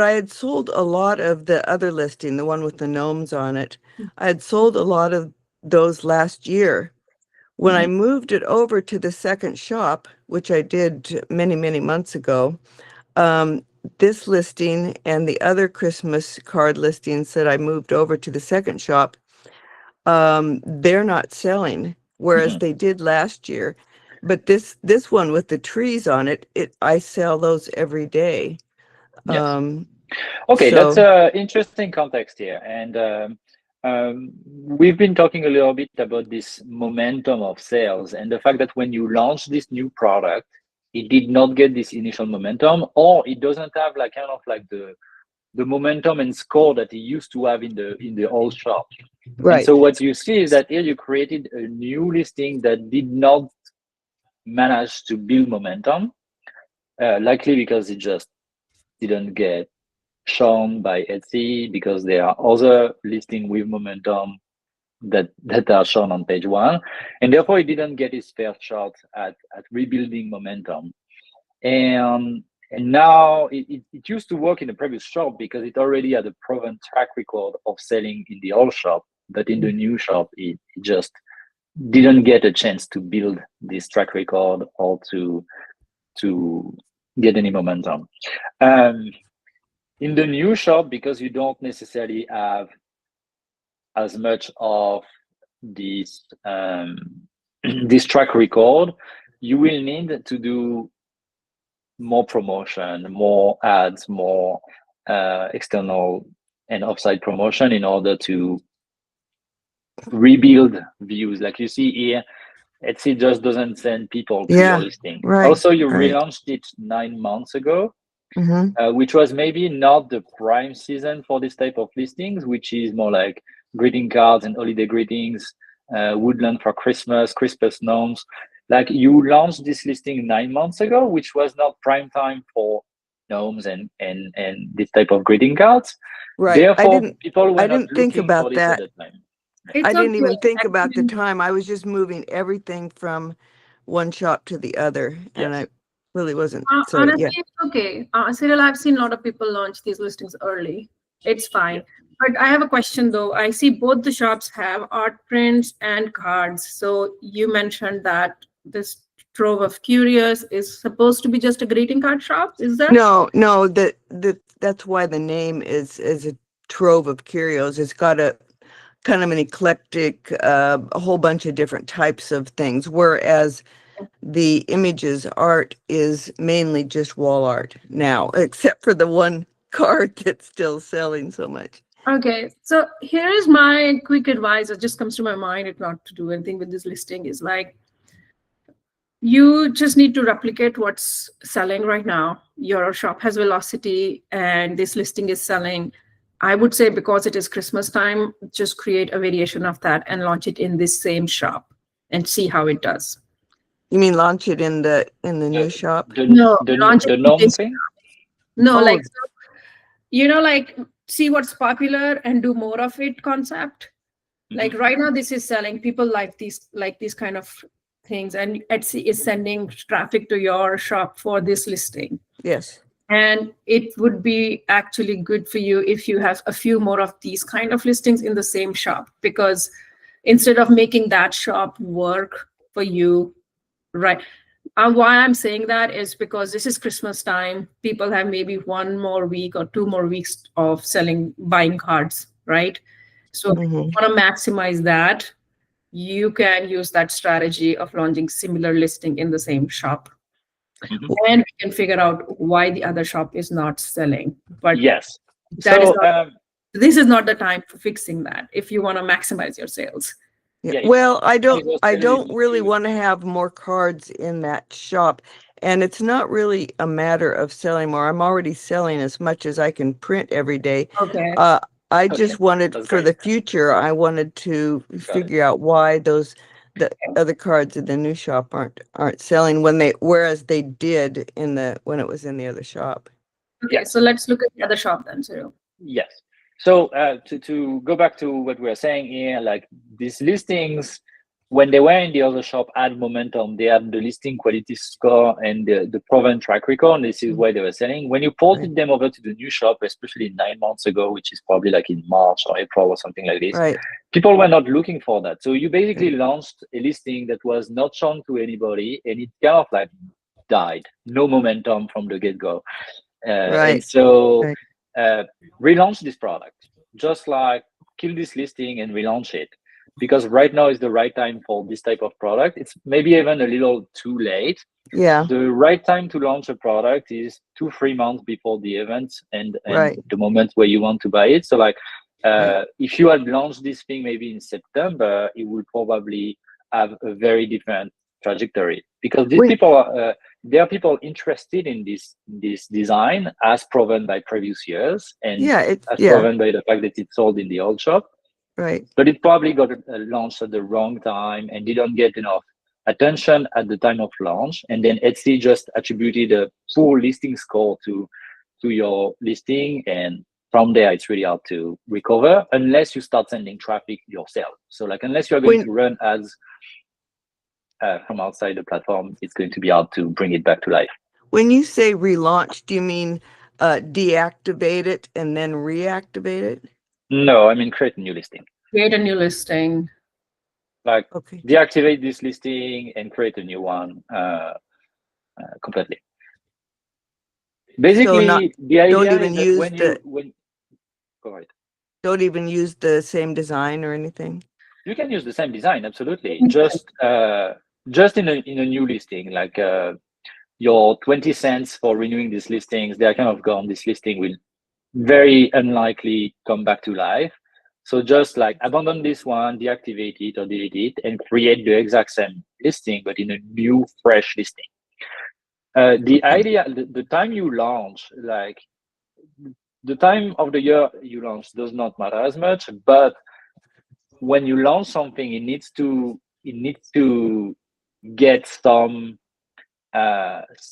I had sold a lot of the other listing, the one with the gnomes on it. I had sold a lot of those last year. When I moved it over to the second shop, which I did many, many months ago, this listing and the other Christmas card listings that I moved over to the second shop, they're not selling, whereas they did last year. But this one with the trees on it, I sell those every day. Yes. Okay, so- that's an interesting context here. And we've been talking a little bit about this momentum of sales and the fact that when you launch this new product, it did not get this initial momentum, or it doesn't have like kind of like the momentum and score that it used to have in the old shop. And Right. so what you see is that here you created a new listing that did not manage to build momentum, likely because it just didn't get shown by Etsy, because there are other listings with momentum that are shown on page one, and therefore it didn't get its fair shot at rebuilding momentum. And now it used to work in the previous shop because it already had a proven track record of selling in the old shop, but in the new shop it just didn't get a chance to build this track record or to get any momentum. In the new shop, because you don't necessarily have as much of this this track record, you will need to do more promotion, more ads, more external and offsite promotion in order to rebuild views. Like you see here, Etsy just doesn't send people to your Yeah. listing. Right. Also, you Right. relaunched it 9 months ago, Mm-hmm. which was maybe not the prime season for this type of listings, which is more like greeting cards and holiday greetings, woodland for Christmas, Christmas gnomes. Like you launched this listing 9 months ago, which was not prime time for gnomes and this type of greeting cards. Right. Therefore, people were I not didn't think looking for about this at that. the time. It's I didn't okay. even think about the Actually, time. I was just moving everything from one shop to the other, and Yes. I really wasn't. So yeah. honestly, it's okay. Cyril, I've seen a lot of people launch these listings early. It's fine. But I have a question though. I see both the shops have art prints and cards. So you mentioned that this Trove of Curious is supposed to be just a greeting card shop. Is that? No, that's why the name is a trove of curios. It's got a kind of an eclectic, a whole bunch of different types of things, whereas the images art is mainly just wall art now, except for the one card that's still selling so much. Okay, so here is my quick advice. It just comes to my mind. It's not to do anything with this listing. Is like you just need to replicate what's selling right now. Your shop has velocity, and this listing is selling. I would say because it is Christmas time, just create a variation of that and launch it in this same shop and see how it does. You mean launch it in the new shop? No, launch it The in gnome this. thing? No, Oh. like so, like see what's popular and do more of it concept. Like right now, this is selling. People like these kind of things, and Etsy is sending traffic to your shop for this listing. Yes. And it would be actually good for you if you have a few more of these kind of listings in the same shop, because instead of making that shop work for you, right? Why I'm saying that is because this is Christmas time. People have maybe 1 more week or 2 more weeks of buying cards, right? So if you Mhm. want to maximize that, you can use that strategy of launching similar listing in the same shop. And we can figure out why the other shop is not selling. But Yes. that is So not, this is not the time for fixing that if you want to maximize your sales. Yeah. Yeah, Well, I don't was telling really you- want to have more cards in that shop. And it's not really a matter of selling more. I'm already selling as much as I can print every day. Okay. I just wanted That's for great. the future, I wanted to figure out why the other cards in the new shop aren't selling whereas they did when it was in the other shop. Okay, so let's look at the other shop then, Cyril. Yes. So to go back to what we are saying here, like these listings, when they were in the other shop, had momentum. They had the listing quality score and the proven track record. This is why they were selling. When you ported them over to the new shop, especially 9 months ago, which is probably like in March or April or something like this, Right. people were not looking for that. So you basically launched a listing that was not shown to anybody, and it kind of like died. No momentum from the get-go. And so relaunch this product. Just like kill this listing and relaunch it. Because right now is the right time for this type of product. It's maybe even a little too late. Yeah. The right time to launch a product is 2-3 months before the event and the moment where you want to buy it. So like if you had launched this thing maybe in September, it would probably have a very different trajectory, because these Wait. people are there are people interested in this design as proven by previous years and Yeah, it's as proven by the fact that it's sold in the old shop. right. But it probably got launched at the wrong time and didn't get enough attention at the time of launch, and then Etsy just attributed a poor listing score to your listing, and from there it's really hard to recover unless you start sending traffic yourself. So like unless you're going to run ads from outside the platform, it's going to be hard to bring it back to life. When you say relaunch, do you mean deactivate it and then reactivate it? No, I mean create a new listing. Create a new listing. Like Okay. deactivate this listing and create a new one completely. Basically, the idea is that when go ahead. Don't even use the same design or anything. You can use the same design, absolutely. Just in a new listing, like your 20 cents for renewing these listings, they are kind of gone. This listing will very unlikely come back to life. So just like abandon this one, deactivate it or delete it, and create the exact same listing, but in a new, fresh listing. The idea, the time you launch, like the time of the year you launch does not matter as much, but when you launch something, it needs to get some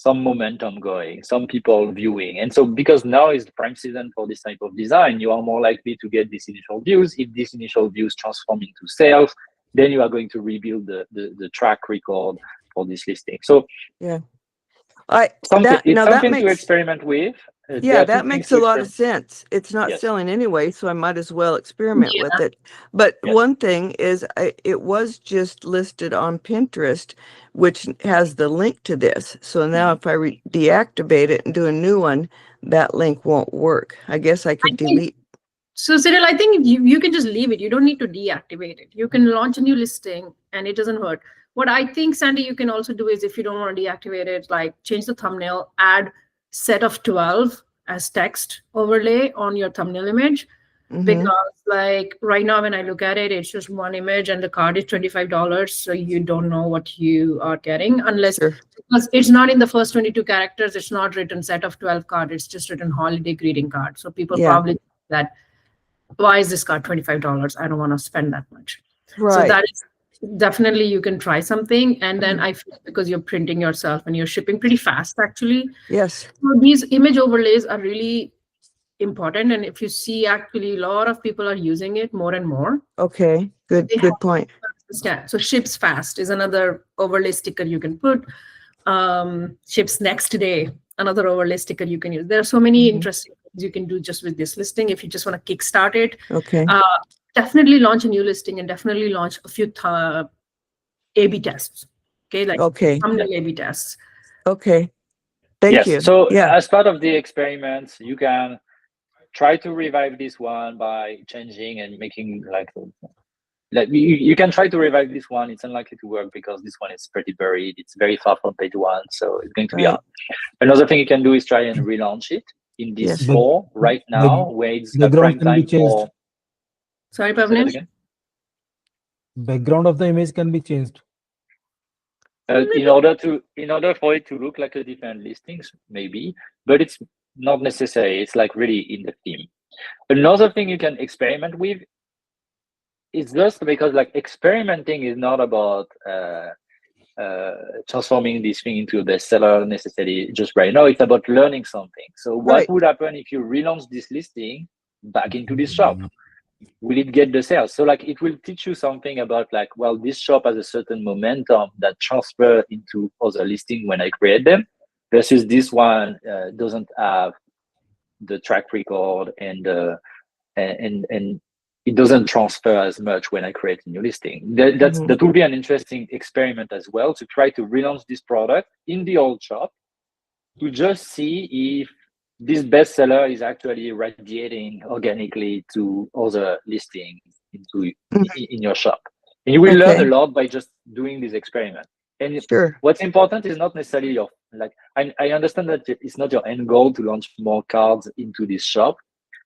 momentum going, some people viewing. And so because now is the prime season for this type of design, you are more likely to get these initial views. If these initial views transform into sales, then you are going to rebuild the track record for this listing. So yeah, it's something to experiment with. Yeah, that makes a lot of sense. It's not selling anyway, so I might as well experiment with it. But one thing is, it was just listed on Pinterest, which has the link to this. So now if I deactivate it and do a new one, that link won't work. I guess I could delete. So Cyril, I think you can just leave it. You don't need to deactivate it. You can launch a new listing and it doesn't hurt. What I think, Sandy, you can also do is if you don't want to deactivate it, like change the thumbnail, add set of 12 as text overlay on your thumbnail image. Because like right now when I look at it, it's just one image and the card is $25. So you don't know what you are getting unless because it's not in the first 22 characters. It's not written set of 12 card. It's just written holiday greeting card. So people probably think that why is this card $25? I don't want to spend that much. Right. So that is definitely you can try something. And then I feel because you're printing yourself and you're shipping pretty fast, actually. Yes. So these image overlays are really important. And if you see, actually, a lot of people are using it more and more. Okay, good point. So ships fast is another overlay sticker you can put. Ships next day, another overlay sticker you can use. There are so many interesting things you can do just with this listing if you just want to kickstart it. Okay. Definitely launch a new listing and definitely launch a few A/B tests. Okay, like thumbnail A/B tests. Okay. Thank you. So as part of the experiments, you can try to revive this one by changing and making like you can try to revive this one. It's unlikely to work because this one is pretty buried. It's very far from page one, so it's going to be hard. Another thing you can do is try and relaunch it in this store right now, where it's a prime time for. Sorry, Pavnesh? Background of the image can be changed. In order for it to look like a different listings, maybe, but it's not necessary. It's like really in the theme. Another thing you can experiment with is just because like experimenting is not about transforming this thing into a bestseller necessarily just right now. It's about learning something. So what would happen if you relaunch this listing back into this shop? Will it get the sales? So like it will teach you something about like, well, this shop has a certain momentum that transfer into other listing when I create them, versus this one doesn't have the track record and it doesn't transfer as much when I create a new listing. That will be an interesting experiment as well, to try to relaunch this product in the old shop to just see if this bestseller is actually radiating organically to other listings in your shop. And you will learn a lot by just doing this experiment. And what's important is not necessarily your, like, I understand that it's not your end goal to launch more cards into this shop,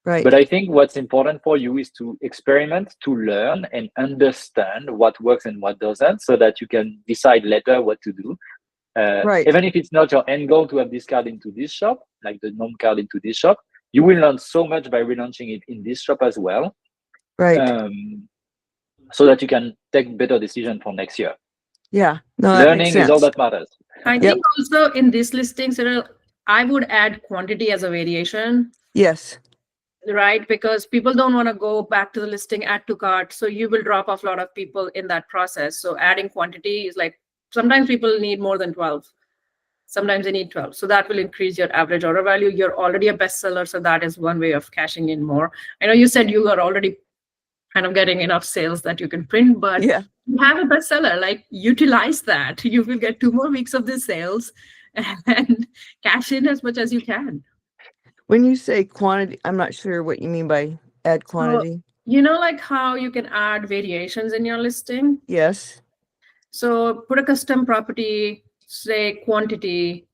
Right. But I think what's important for you is to experiment, to learn and understand what works and what doesn't, so that you can decide later what to do. Right. Even if it's not your end goal to have this card into this shop, like the gnome card into this shop, you will learn so much by relaunching it in this shop as well, Right. so that you can take better decision for next year. Yeah. No, that makes Learning is all sense. that matters. I Yep. think also in this listing, Cyril, I would add quantity as a variation, Yes. right? Because people don't want to go back to the listing, add to cart. So you will drop off a lot of people in that process. So adding quantity is like, sometimes people need more than 12. Sometimes they need 12. So that will increase your average order value. You're already a bestseller. So that is one way of cashing in more. I know you said you are already kind of getting enough sales that you can print, but Yeah. you have a bestseller, like utilize that. You will get 2 more weeks of the sales and cash in as much as you can. When you say quantity, I'm not sure what you mean by add quantity. You know, like how you can add variations in your listing. Yes. So put a custom property, say quantity,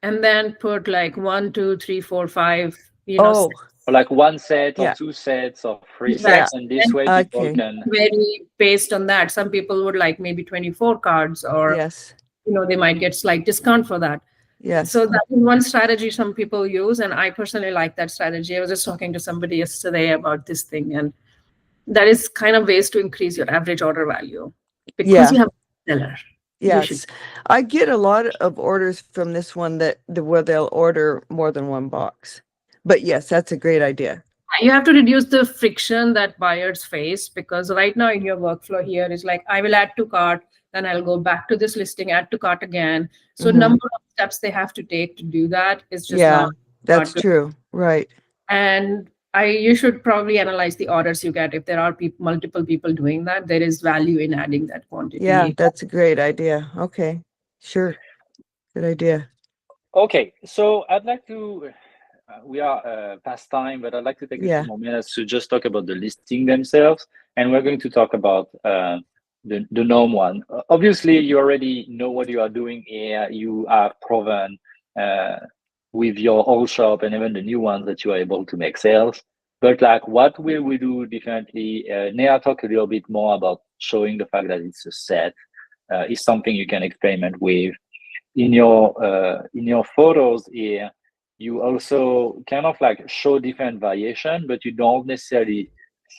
and then put like 1, 2, 3, 4, 5, Oh, Or like one set or Yeah. 2 sets or 3 Yeah. sets, and this way people Okay. can. vary based on that. Some people would like maybe 24 cards, or Yes. they might get slight discount for that. Yes. So that is one strategy some people use, and I personally like that strategy. I was just talking to somebody yesterday about this thing, and that is kind of ways to increase your average order value because Yeah. you have a seller. You should. Yes. I get a lot of orders from this one where they'll order more than one box. But yes, that's a great idea. You have to reduce the friction that buyers face, because right now in your workflow here is like, I will add to cart, then I'll go back to this listing, add to cart again. So Mhm. number of steps they have to take to do that is just Yeah, not that's good. true. Right. And you should probably analyze the orders you get. If there are multiple people doing that, there is value in adding that quantity. Yeah, that's a great idea. Okay. Sure. Good idea. Okay, so I'd like to. We are past time, but I'd like to take a Yeah. few more minutes to just talk about the listing themselves, and we're going to talk about the gnome one. Obviously, you already know what you are doing here. You have proven with your old shop and even the new ones that you are able to make sales. But like, what will we do differently? Nea talked a little bit more about showing the fact that it's a set. Is something you can experiment with. In your photos here, you also kind of like show different variation, but you don't necessarily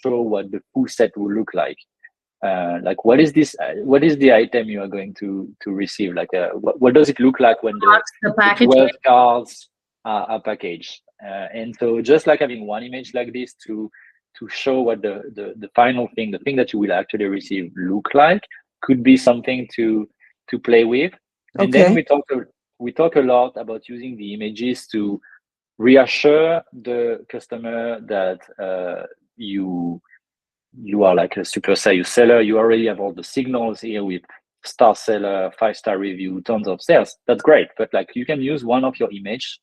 show what the full set will look like. Like, what is this? What is the item you are going to receive? Like, what does it look like when The the package. 12 cards are packaged? And so, just like having one image like this to show what the final thing, the thing that you will actually receive, look like, could be something to play with. And then Okay. we talk a lot about using the images to reassure the customer that you are like a super serious seller. You already have all the signals here with star seller, 5-star review, tons of sales. That's great, but like, you can use one of your image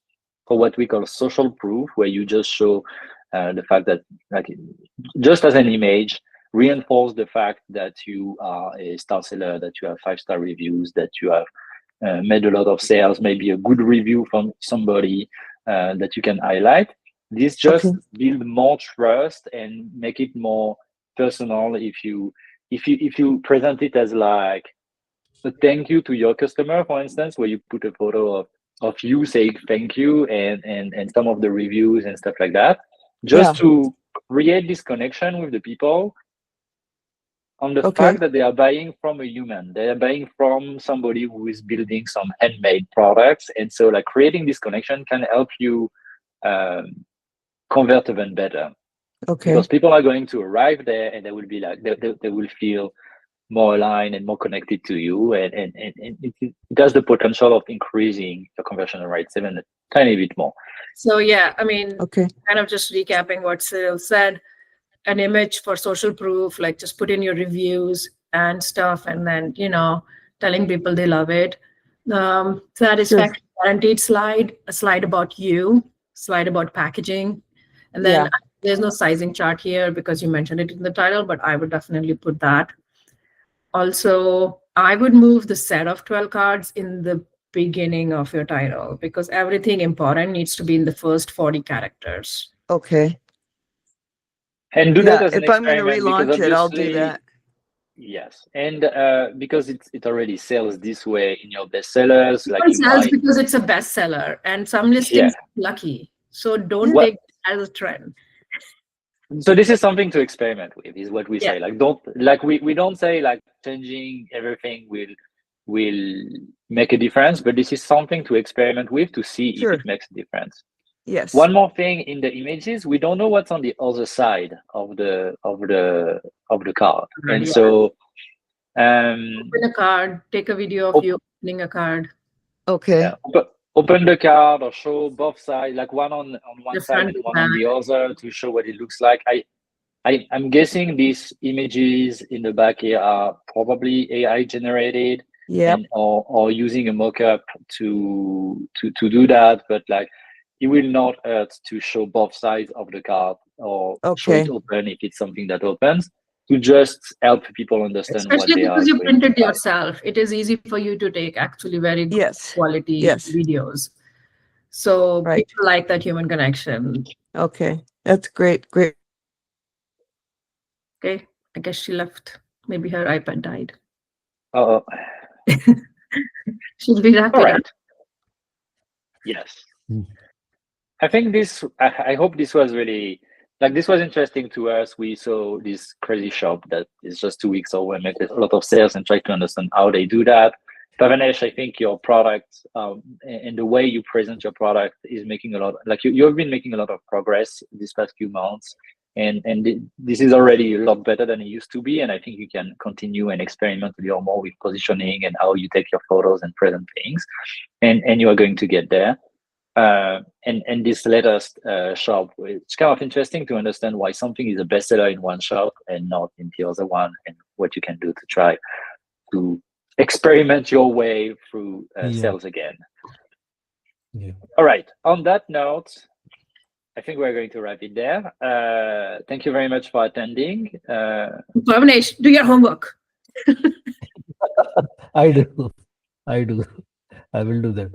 for what we call social proof, where you just show the fact that, like, just as an image, reinforce the fact that you are a star seller, that you have 5-star reviews, that you have made a lot of sales, maybe a good review from somebody that you can highlight. This just build more trust and make it more personal. If you present it as like a thank you to your customer, for instance, where you put a photo of you saying thank you and some of the reviews and stuff like that, just to create this connection with the people on the fact that they are buying from a human. They are buying from somebody who is building some handmade products. And so, like, creating this connection can help you convert even better. Okay. Because people are going to arrive there and they will be like, they will feel more aligned and more connected to you. And it has the potential of increasing the conversion rates even a tiny bit more. So yeah, I mean, Okay. kind of just recapping what Cyril said, an image for social proof, like just put in your reviews and stuff, and then, telling people they love it. Satisfaction guaranteed slide, a slide about you, slide about packaging. And then there's no sizing chart here because you mentioned it in the title, but I would definitely put that. Also, I would move the set of 12 cards in the beginning of your title, because everything important needs to be in the first 40 characters. Okay. And do that as an if I'm going to experiment, because relaunch it, I'll do obviously, that. yes, and because it already sells this way in your bestsellers, like It you sells might, because it's a bestseller, and some yeah. listings are lucky. So don't What? take it as a trend. So this is something to experiment with, is what we Yeah. say. Like, don't, like, we don't say like changing everything will make a difference, but this is something to experiment with to see if Sure. it makes a difference. Yes. One more thing, in the images, we don't know what's on the other side of the card, and Yeah. so Open a card, take a video of you opening a card. Okay. yeah, open the card or show both sides, like one on one The side front and and one on back. the other, to show what it looks like. I'm guessing these images in the back here are probably AI generated, Yep. and or using a mock-up to do that, but like it will not hurt to show both sides of the card or show it Okay. open if it's something that opens, to just help people understand what Especially they are because you going to printed buy. yourself. It is easy for you to take actually very good Yes. quality Yes. videos. So Right. people like that human connection. Okay. That's great. Great. Okay. I guess she left. Maybe her iPad died. Uh, She'll be wrapping all up. right. Yes. Hmm. I think this, I hope this was really, like, this was interesting to us. We saw this crazy shop that is just 2 weeks old and make a lot of sales, and try to understand how they do that. Bhavenesh, I think your product and the way you present your product is making a lot, like you've been making a lot of progress these past few months. And this is already a lot better than it used to be. And I think you can continue and experiment a little more with positioning and how you take your photos and present things. And you are going to get there. And this latest shop, it's kind of interesting to understand why something is a bestseller in one shop and not in the other one, and what you can do to try to experiment your way through Yeah. sales again. Yeah. All right. On that note, I think we're going to wrap it there. Thank you very much for attending. Bhavnesh, do your homework. I do. I will do that.